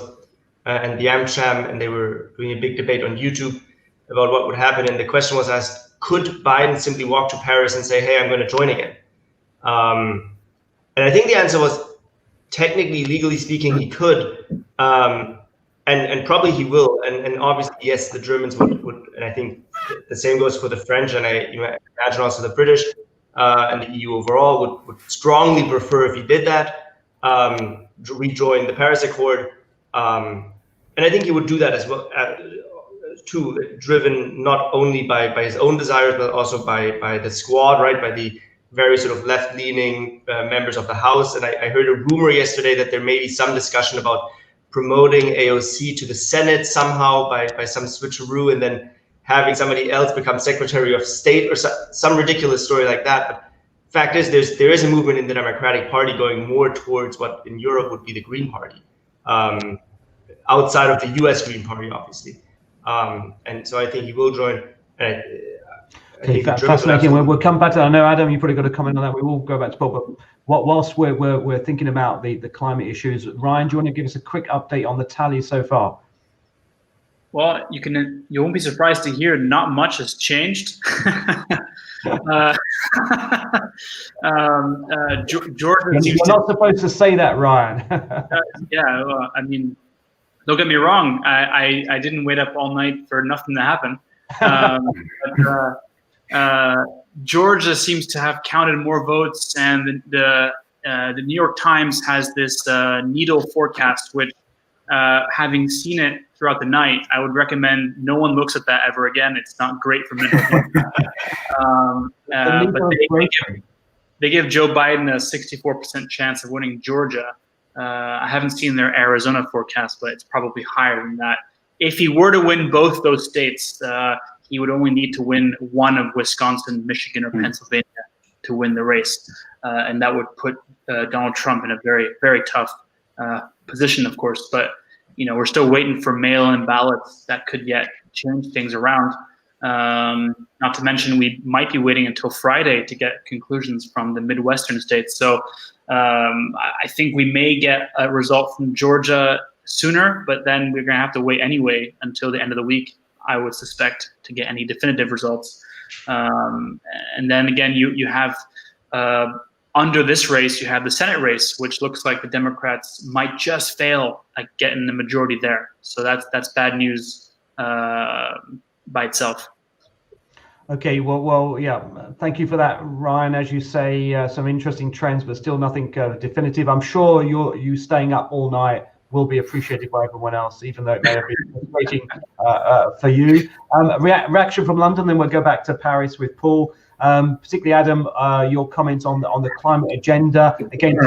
and the AmCham, and they were doing a big debate on YouTube about what would happen. And the question was asked, could Biden simply walk to Paris and say, hey, I'm going to join again? And I think the answer was, technically, legally speaking, he could, and probably he will. And obviously, yes, the Germans would, and I think the same goes for the French, and I imagine also the British and the EU overall would strongly prefer if he did that, to rejoin the Paris Accord. And I think he would do that as well, too, driven not only by his own desires, but also by the squad, right, by the very sort of left-leaning members of the House. And I heard a rumor yesterday that there may be some discussion about promoting AOC to the Senate somehow by some switcheroo, and then having somebody else become Secretary of State or some ridiculous story like that. But fact is, there is a movement in the Democratic Party going more towards what in Europe would be the Green Party, outside of the US Green Party, obviously. And so I think he will join. Okay, fascinating. We'll come back to that. I know, Adam, you've probably got a comment on that. We will go back to Paul, but whilst we're thinking about the climate issues, Ryan, do you want to give us a quick update on the tally so far? Well, you won't be surprised to hear not much has changed. Georgia. You're not supposed to say that, Ryan. Yeah, well, I mean, don't get me wrong. I didn't wait up all night for nothing to happen. Georgia seems to have counted more votes, and the New York Times has this needle forecast, which, having seen it throughout the night, I would recommend no one looks at that ever again. It's not great for mental health. But they give Joe Biden a 64% chance of winning Georgia. I haven't seen their Arizona forecast, but it's probably higher than that. If he were to win both those states, he would only need to win one of Wisconsin, Michigan, or Pennsylvania to win the race. And that would put Donald Trump in a very, very tough position, of course. But, we're still waiting for mail-in ballots that could yet change things around. Not to mention, we might be waiting until Friday to get conclusions from the Midwestern states. So I think we may get a result from Georgia sooner, but then we're going to have to wait anyway until the end of the week, I would suspect, to get any definitive results. And then again, you have under this race, you have the Senate race, which looks like the Democrats might just fail at getting the majority there. So that's bad news by itself. Okay, well, yeah. Thank you for that, Ryan. As you say, some interesting trends, but still nothing definitive. I'm sure you staying up all night will be appreciated by everyone else, even though it may have been frustrating for you. Reaction from London, then we'll go back to Paris with Paul. Particularly, Adam, your comments on the climate agenda. Again,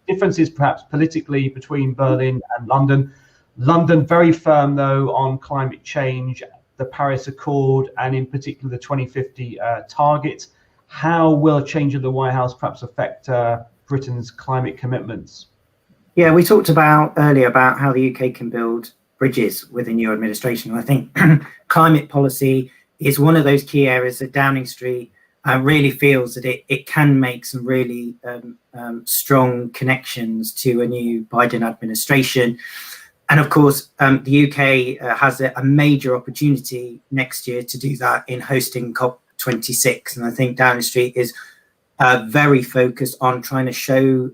differences perhaps politically between Berlin and London. London very firm, though, on climate change, the Paris Accord, and in particular the 2050 target. How will a change of the White House perhaps affect Britain's climate commitments? Yeah, we talked earlier about how the UK can build bridges with a new administration. I think climate policy is one of those key areas that Downing Street really feels that it can make some really strong connections to a new Biden administration. And of course, the UK has a major opportunity next year to do that in hosting COP26. And I think Downing Street is very focused on trying to show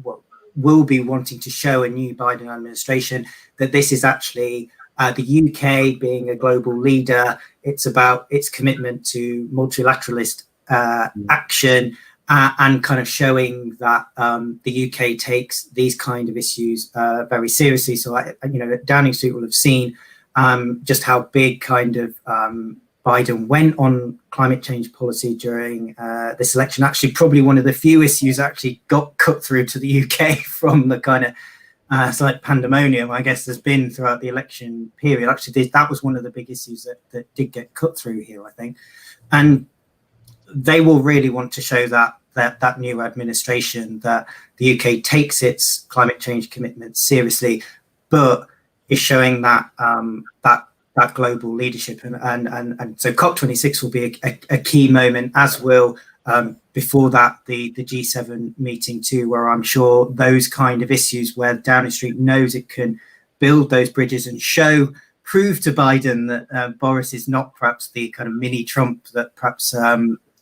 what will be wanting to show a new Biden administration that this is actually the UK being a global leader. It's about its commitment to multilateralist action, and kind of showing that the UK takes these kind of issues very seriously. So, Downing Street will have seen just how big kind of Biden went on climate change policy during this election. Actually, probably one of the few issues actually got cut through to the UK from the kind of slight pandemonium, I guess, there's been throughout the election period. Actually, that was one of the big issues that did get cut through here, I think. And they will really want to show that new administration that the UK takes its climate change commitments seriously, but is showing that that global leadership. And so COP26 will be a key moment, as will before that the G7 meeting too, where I'm sure those kind of issues where Downing Street knows it can build those bridges and prove to Biden that Boris is not perhaps the kind of mini Trump that perhaps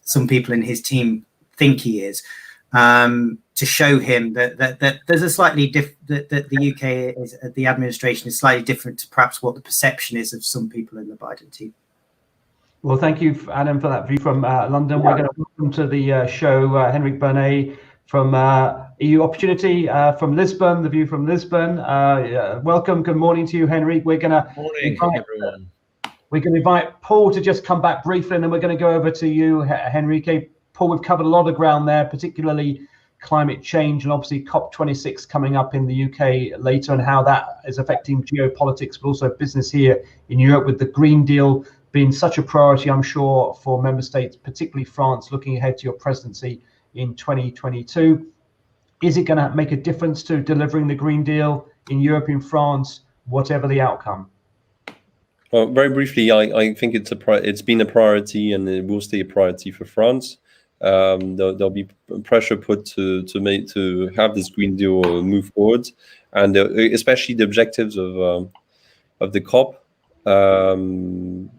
some people in his team think he is, to show him that there's a slightly that the UK is, the administration is slightly different to perhaps what the perception is of some people in the Biden team. Well, thank you, Adam, for that view from London. We're going to welcome to the show Henrique Burnay from EU Opportunity from Lisbon, the view from Lisbon. Welcome. Good morning to you, Henrique. We're going to invite Paul to just come back briefly, and then we're going to go over to you, Henrique. Paul, we've covered a lot of ground there, particularly climate change and obviously COP26 coming up in the UK later, and how that is affecting geopolitics, but also business here in Europe, with the Green Deal being such a priority, I'm sure, for member states, particularly France, looking ahead to your presidency in 2022. Is it going to make a difference to delivering the Green Deal in Europe, in France, whatever the outcome? Well, very briefly, I think it's been a priority, and it will stay a priority for France. There'll be pressure put to have this Green Deal move forward, and especially the objectives of the COP and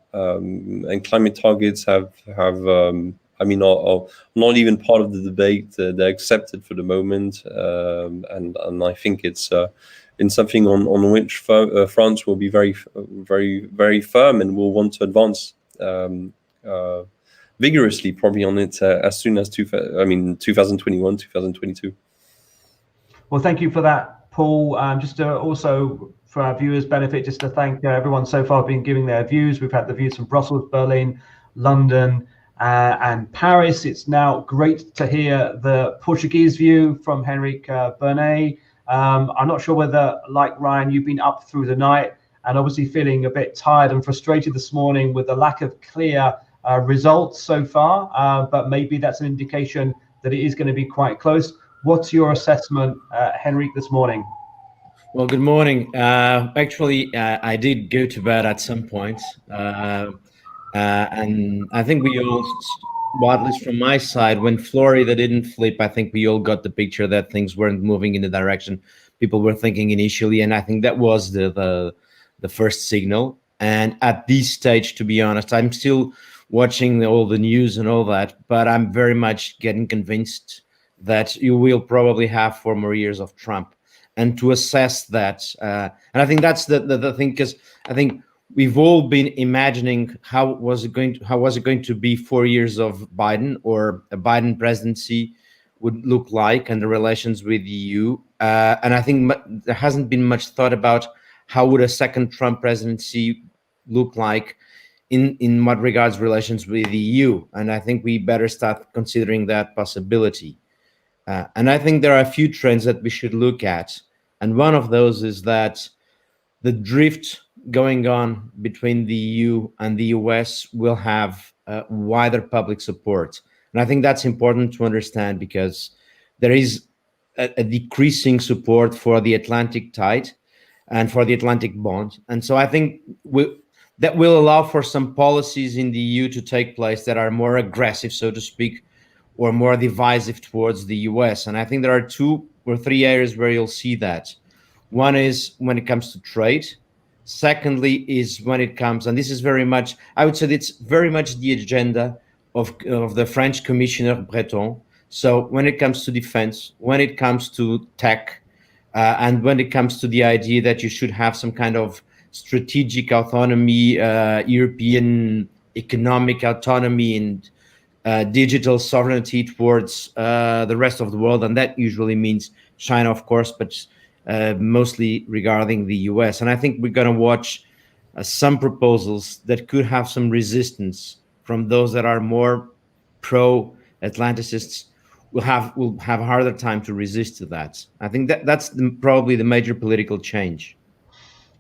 climate targets are not even part of the debate. They're accepted for the moment, and I think it's in something on which France will be very, very, very firm and will want to advance vigorously, probably on it as soon as 2021, 2022. Well, thank you for that, Paul. Just to also, for our viewers' benefit, just to thank everyone so far been giving their views. We've had the views from Brussels, Berlin, London, and Paris. It's now great to hear the Portuguese view from Henrique Burnay. I'm not sure whether, like Ryan, you've been up through the night and obviously feeling a bit tired and frustrated this morning with the lack of clear results so far, but maybe that's an indication that it is going to be quite close. What's your assessment, Henrique, this morning? Well, good morning. Actually, I did go to bed at some point, and I think we all, well, at least from my side, when Florida didn't flip, I think we all got the picture that things weren't moving in the direction people were thinking initially, and I think that was the first signal. And at this stage, to be honest, I'm still watching all the news and all that, but I'm very much getting convinced that you will probably have 4 more years of Trump. And to assess that, and I think that's the thing, because I think we've all been imagining how was it going to be 4 years of Biden, or a Biden presidency would look like, and the relations with the EU. And I think there hasn't been much thought about how would a second Trump presidency look like in what regards relations with the EU. And I think we better start considering that possibility. And I think there are a few trends that we should look at. And one of those is that the drift going on between the EU and the US will have wider public support. And I think that's important to understand, because there is a decreasing support for the Atlantic tide and for the Atlantic bond. And so I think that will allow for some policies in the EU to take place that are more aggressive, so to speak, or more divisive towards the US. And I think there are 2 or 3 areas where you'll see that. One is when it comes to trade. Secondly is when it comes, and this is very much, I would say it's very much the agenda of the French Commissioner Breton. So when it comes to defense, when it comes to tech, and when it comes to the idea that you should have some kind of strategic autonomy, European economic autonomy, and digital sovereignty towards the rest of the world, and that usually means China, of course, but mostly regarding the US. And I think we're going to watch some proposals that could have some resistance from those that are more pro-Atlanticists. Will have a harder time to resist to that. I think that's probably the major political change.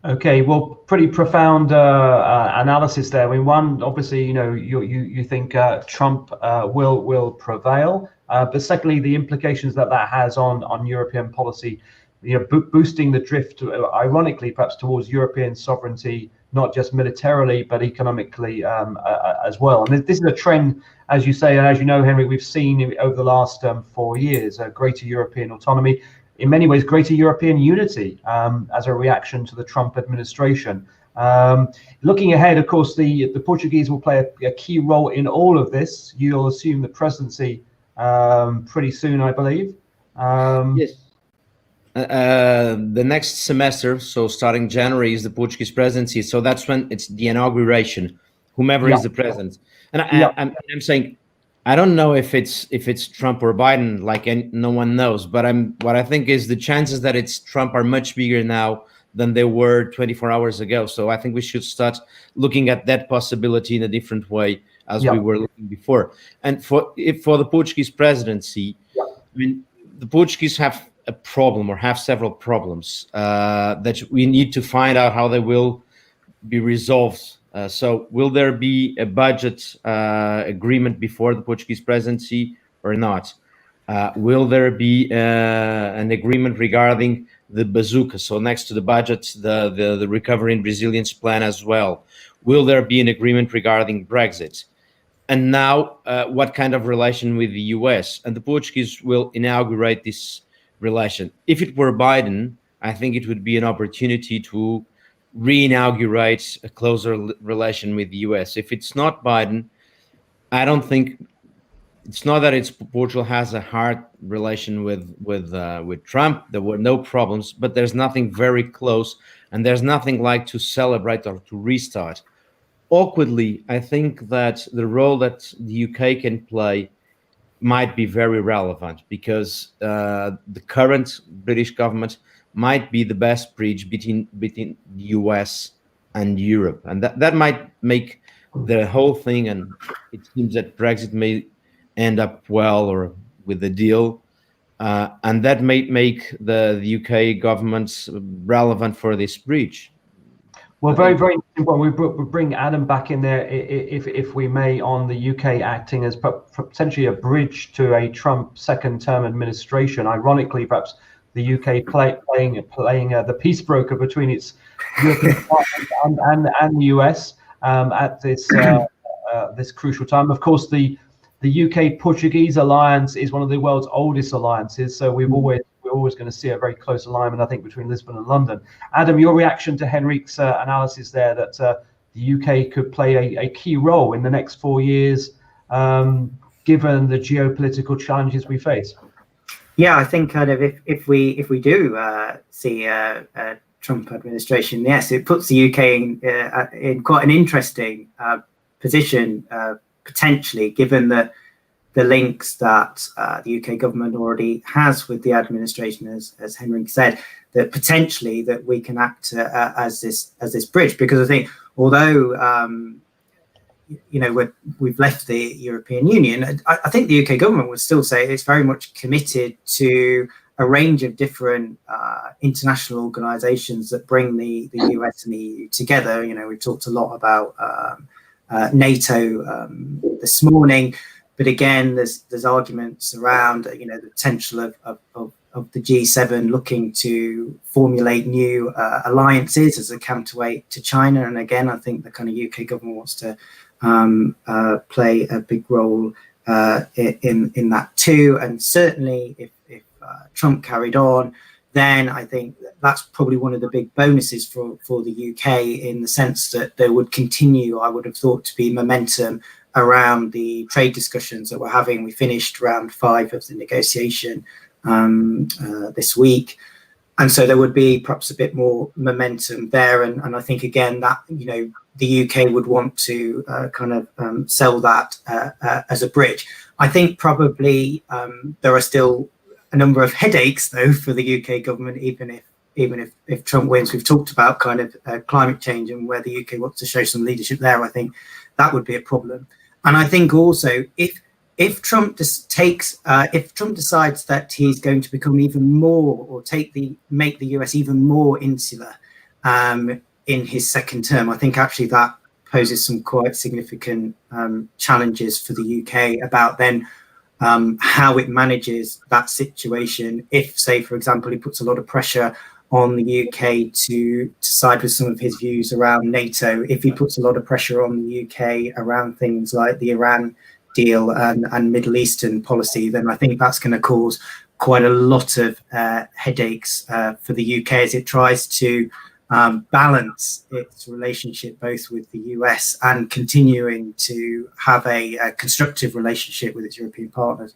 Okay, well, pretty profound analysis there. I mean, one, obviously, you think Trump will prevail, but secondly, the implications that has on European policy, boosting the drift, ironically, perhaps towards European sovereignty, not just militarily but economically as well. And this is a trend, as you say, and as you know, Henrik, we've seen over the last 4 years, greater European autonomy. In many ways, greater European unity as a reaction to the Trump administration. Looking ahead, of course, the Portuguese will play a key role in all of this. You'll assume the presidency pretty soon, I believe. Yes. The next semester, so starting January, is the Portuguese presidency. So that's when it's the inauguration, whomever is the president. And I'm saying, I don't know if it's Trump or Biden, like no one knows. But what I think is the chances that it's Trump are much bigger now than they were 24 hours ago. So I think we should start looking at that possibility in a different way as we were looking before. And for the Portuguese presidency, I mean, the Portuguese have a problem, or have several problems that we need to find out how they will be resolved. So will there be a budget agreement before the Portuguese presidency or not? Will there be an agreement regarding the bazooka? So next to the budget, the Recovery and Resilience Plan as well. Will there be an agreement regarding Brexit? And now, what kind of relation with the US? And the Portuguese will inaugurate this relation. If it were Biden, I think it would be an opportunity to re-inaugurate a closer relation with the US. If it's not Biden, I don't think it's not that Portugal has a hard relation with Trump. There were no problems, but there's nothing very close, and there's nothing like to celebrate or to restart. Awkwardly, I think that the role that the UK can play might be very relevant, because the current British government might be the best bridge between the US and Europe, and that might make the whole thing. And it seems that Brexit may end up well or with a deal, and that may make the UK government relevant for this bridge. Well, very, very interesting. Well, we'll bring Adam back in there, if we may, on the UK acting as potentially a bridge to a Trump second-term administration. Ironically, perhaps the UK playing the peace broker between its European partners and the US at this this crucial time. Of course, the UK-Portuguese alliance is one of the world's oldest alliances, so we're always going to see a very close alignment, I think, between Lisbon and London. Adam, your reaction to Henrique's analysis there, that the UK could play a key role in the next 4 years, given the geopolitical challenges we face? Yeah, I think kind of if we do see a Trump administration, yes, it puts the UK in quite an interesting position, potentially, given that the links that the UK government already has with the administration, as Henrique said, that potentially that we can act as this bridge. Because I think, although we've left the European Union, I think the UK government would still say it's very much committed to a range of different international organisations that bring the US and the EU together. We've talked a lot about NATO this morning. But again, there's arguments around the potential of the G7 looking to formulate new alliances as a counterweight to China. And again, I think the kind of UK government wants to play a big role in that too. And certainly, if Trump carried on, then I think that's probably one of the big bonuses for the UK, in the sense that there would continue, I would have thought, to be momentum around the trade discussions that we're having. We finished round 5 of the negotiation this week. And so there would be perhaps a bit more momentum there. And I think, again, that, you know, the UK would want to sell that as a bridge. I think probably there are still a number of headaches, though, for the UK government, even if Trump wins. We've talked about kind of climate change and where the UK wants to show some leadership there. I think that would be a problem. And I think also if Trump decides that he's going to become even more, or make the US even more insular in his second term, I think actually that poses some quite significant challenges for the UK about then how it manages that situation. If, say, for example, he puts a lot of pressure on the UK to side with some of his views around NATO, if he puts a lot of pressure on the UK around things like the Iran deal and Middle Eastern policy, then I think that's going to cause quite a lot of headaches for the UK as it tries to balance its relationship both with the US and continuing to have a constructive relationship with its European partners.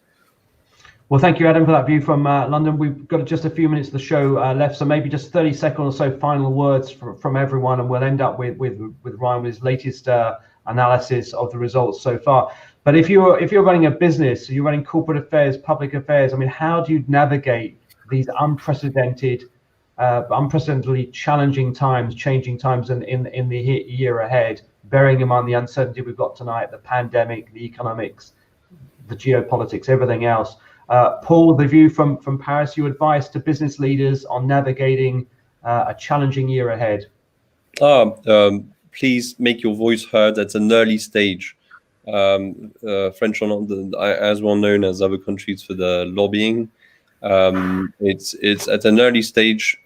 Well, thank you, Adam, for that view from London. We've got just a few minutes of the show left, so maybe just 30 seconds or so final words from everyone, and we'll end up with Ryan with his latest analysis of the results so far. But if you're running a business, you're running corporate affairs, public affairs, I mean, how do you navigate these unprecedentedly challenging times, changing times in the year ahead, bearing in mind the uncertainty we've got tonight, the pandemic, the economics, the geopolitics, everything else? Paul, the view from Paris, your advice to business leaders on navigating a challenging year ahead? Please make your voice heard at an early stage. French are not as well known as other countries for the lobbying. It's at an early stage.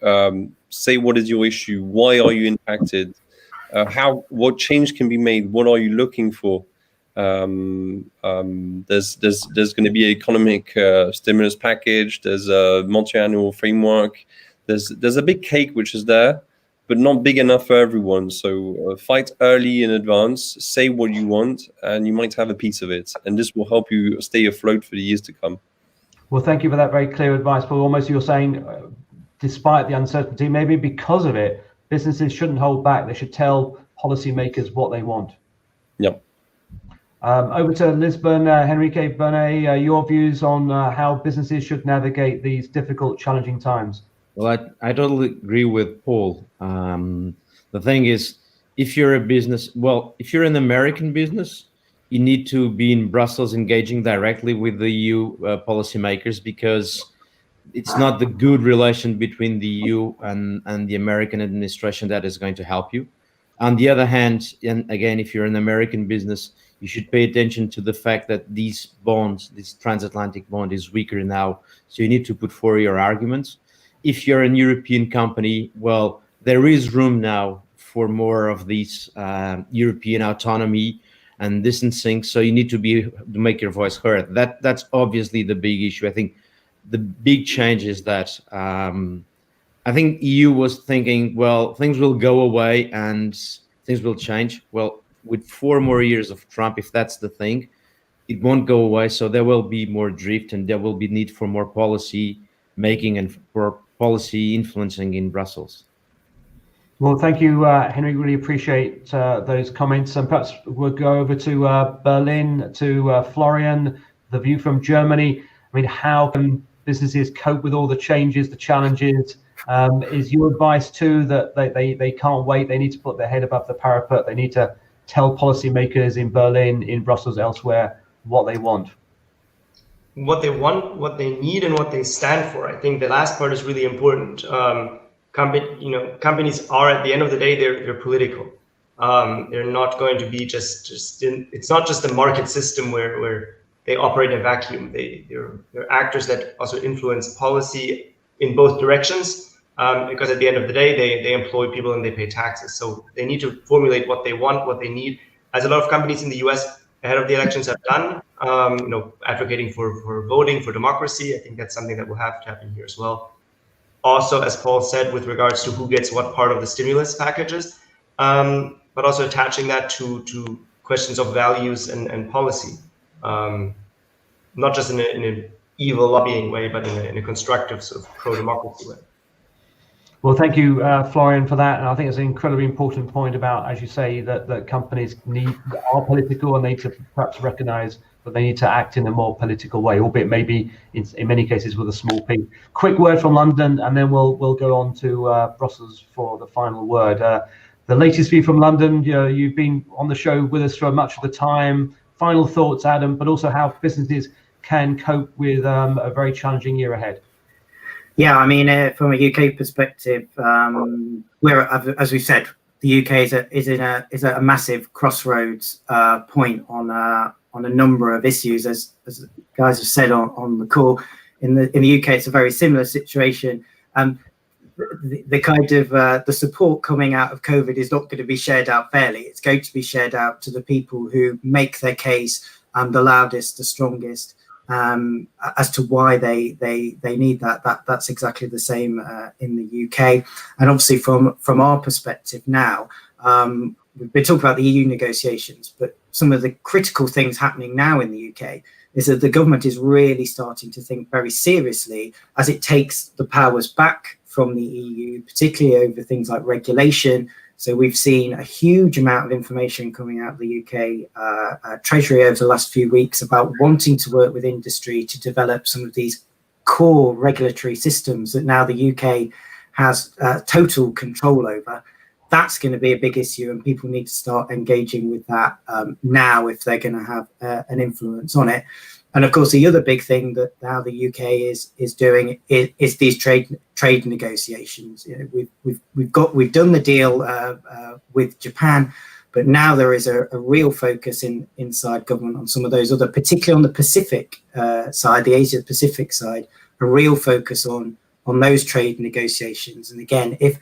Say what is your issue? Why are you impacted? What change can be made? What are you looking for? There's going to be an economic stimulus package. There's a multi-annual framework. There's a big cake which is there, but not big enough for everyone. So fight early in advance, say what you want, and you might have a piece of it. And this will help you stay afloat for the years to come. Well, thank you for that very clear advice, Paul. Almost you're saying, despite the uncertainty, maybe because of it, businesses shouldn't hold back. They should tell policymakers what they want. Yep. Over to Lisbon, Henrique Burnay, your views on how businesses should navigate these difficult, challenging times. Well, I totally agree with Paul. The thing is, if you're if you're an American business, you need to be in Brussels engaging directly with the EU policymakers, because it's not the good relation between the EU and the American administration that is going to help you. On the other hand, and again, if you're an American business, you should pay attention to the fact that these bonds, this transatlantic bond, is weaker now. So you need to put forward your arguments. If you're an European company, well, there is room now for more of these European autonomy and distancing. So you need to make your voice heard. That's obviously the big issue. I think the big change is that I think EU was thinking, well, things will go away and things will change. Well, with 4 more years of Trump, if that's the thing, it won't go away. So there will be more drift, and there will be need for more policy making and for policy influencing in Brussels. Well, thank you, Henry. Really appreciate those comments. And perhaps we'll go over to Berlin, to Florian, the view from Germany. I mean, how can businesses cope with all the changes, the challenges? Is your advice too that they can't wait? They need to put their head above the parapet. They need to tell policymakers in Berlin, in Brussels, elsewhere, what they want. What they want, what they need, and what they stand for. I think the last part is really important. Companies are, at the end of the day, they're political. They're not going to be it's not just a market system where they operate in a vacuum. They're actors that also influence policy in both directions. Because at the end of the day, they employ people and they pay taxes. So they need to formulate what they want, what they need. As a lot of companies in the US ahead of the elections have done, advocating for voting, for democracy. I think that's something that will have to happen here as well. Also, as Paul said, with regards to who gets what part of the stimulus packages, but also attaching that to questions of values and policy, not just in an evil lobbying way, but in a constructive sort of pro-democracy way. Well, thank you, Florian, for that. And I think it's an incredibly important point about, as you say, that companies are political and they need to perhaps recognise that they need to act in a more political way, albeit maybe in many cases with a small p. Quick word from London, and then we'll go on to Brussels for the final word. The latest view from London. You've been on the show with us for much of the time. Final thoughts, Adam, but also how businesses can cope with a very challenging year ahead. Yeah, I mean, from a UK perspective, we're, as we've said, the UK is at a massive crossroads point on a number of issues, as guys have said on the call. In the UK, it's a very similar situation. The kind of the support coming out of COVID is not going to be shared out fairly. It's going to be shared out to the people who make their case the loudest, the strongest. As to why they need that's exactly the same in the UK. And obviously from our perspective now, we've been talking about the EU negotiations, but some of the critical things happening now in the UK is that the government is really starting to think very seriously as it takes the powers back from the EU, particularly over things like regulation. So we've seen a huge amount of information coming out of the UK Treasury over the last few weeks about wanting to work with industry to develop some of these core regulatory systems that now the UK has total control over. That's going to be a big issue, and people need to start engaging with that now if they're going to have an influence on it. And of course, the other big thing that now the UK is doing is these trade negotiations. We've done the deal with Japan, but now there is a real focus inside government on some of those other, particularly on the Pacific side, the Asia Pacific side, a real focus on those trade negotiations. And again, if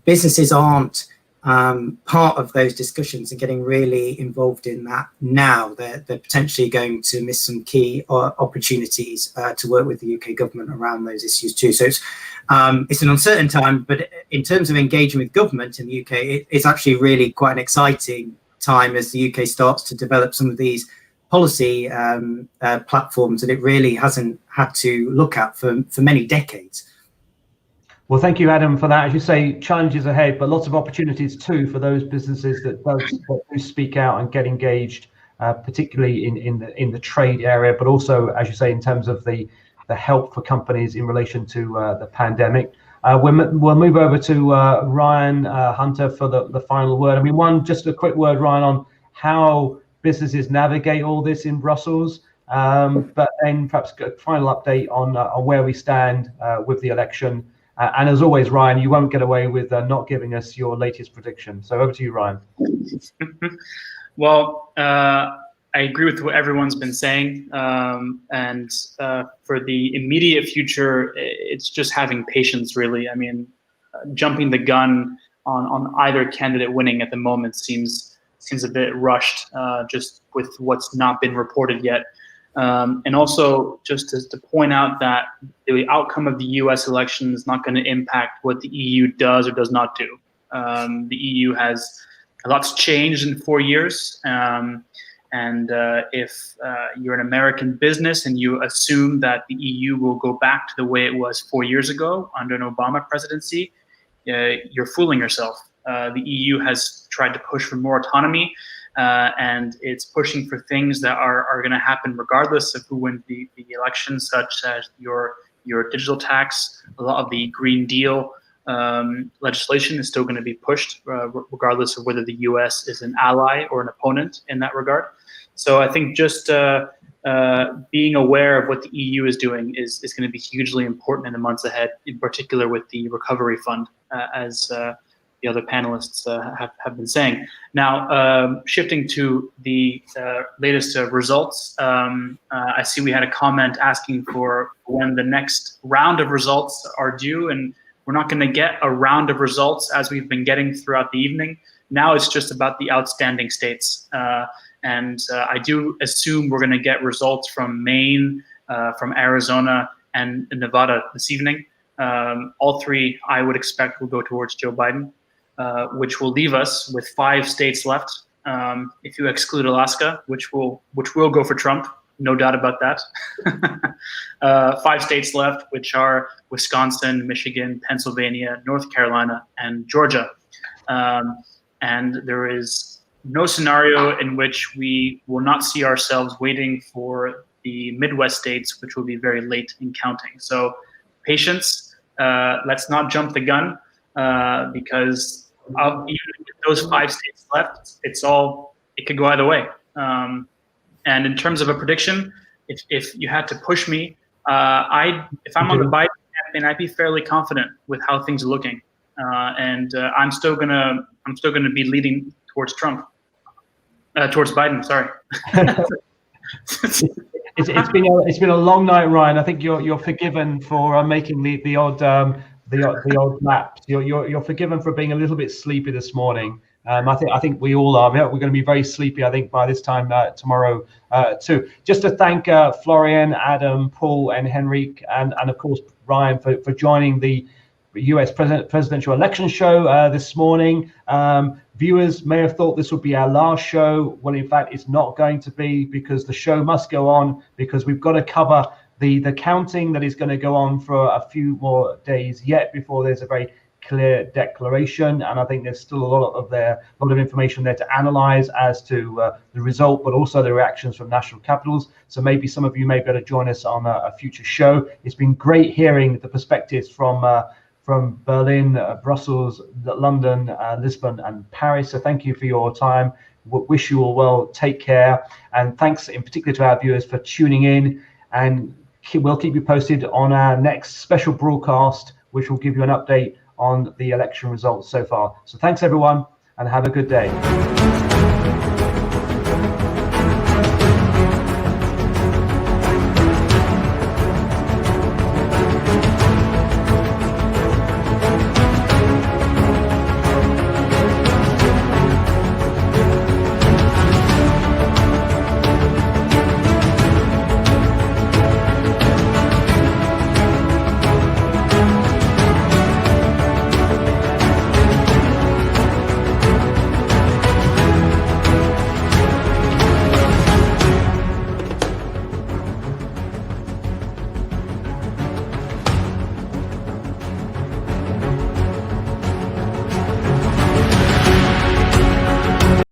businesses aren't part of those discussions and getting really involved in that now, they're potentially going to miss some key opportunities to work with the UK government around those issues too. So it's an uncertain time, but in terms of engaging with government in the UK, it's actually really quite an exciting time as the UK starts to develop some of these policy platforms that it really hasn't had to look at for many decades. Well, thank you, Adam, for that. As you say, challenges ahead, but lots of opportunities too for those businesses that do speak out and get engaged, particularly in the trade area, but also, as you say, in terms of the help for companies in relation to the pandemic. We'll move over to Ryan Hunter for the final word. I mean, just a quick word, Ryan, on how businesses navigate all this in Brussels, but then perhaps a final update on where we stand with the election. And as always, Ryan, you won't get away with not giving us your latest prediction. So over to you, Ryan. Well, I agree with what everyone's been saying. And for the immediate future, it's just having patience, really. I mean, jumping the gun on either candidate winning at the moment seems a bit rushed, just with what's not been reported yet. And also just to point out that the outcome of the US election is not going to impact what the EU does or does not do. The EU has lots changed in 4 years. And if you're an American business and you assume that the EU will go back to the way it was 4 years ago under an Obama presidency, you're fooling yourself. The EU has tried to push for more autonomy. And it's pushing for things that are going to happen regardless of who wins the election, such as your digital tax. A lot of the Green Deal legislation is still going to be pushed, regardless of whether the US is an ally or an opponent in that regard. So I think just being aware of what the EU is doing is going to be hugely important in the months ahead, in particular with the recovery fund, as the other panelists have been saying. Now, shifting to the latest results, I see we had a comment asking for when the next round of results are due, and we're not going to get a round of results as we've been getting throughout the evening. Now it's just about the outstanding states. And I do assume we're going to get results from Maine, from Arizona, and Nevada this evening. All three, I would expect, will go towards Joe Biden. Which will leave us with 5 states left, if you exclude Alaska, which will go for Trump. no doubt about that. 5 states left, which are Wisconsin, Michigan, Pennsylvania, North Carolina, and Georgia. And there is no scenario in which we will not see ourselves waiting for the Midwest states, which will be very late in counting. So patience, let's not jump the gun, because even with those 5 states left, it could go either way. And in terms of a prediction, if you had to push me, if I'm on the Biden campaign, I'd be fairly confident with how things are looking, and I'm still gonna be leading towards Trump, towards Biden. Sorry. It's been a long night, Ryan. I think you're forgiven for making the odd laps. You're forgiven for being a little bit sleepy this morning. I think we all are. We're going to be very sleepy, I think, by this time tomorrow too. Just to thank Florian, Adam, Paul, and Henrique, and of course Ryan for joining the US presidential election show this morning. Viewers may have thought this would be our last show. Well, in fact, it's not going to be, because the show must go on, because we've got to cover the counting that is going to go on for a few more days yet before there's a very clear declaration. And I think there's still a lot of information there to analyze as to the result, but also the reactions from national capitals. So maybe some of you may be able to join us on a future show. It's been great hearing the perspectives from Berlin, Brussels, London, Lisbon, and Paris. So thank you for your time. Wish you all well. Take care. And thanks in particular to our viewers for tuning in. And we'll keep you posted on our next special broadcast, which will give you an update on the election results so far. So thanks, everyone, and have a good day.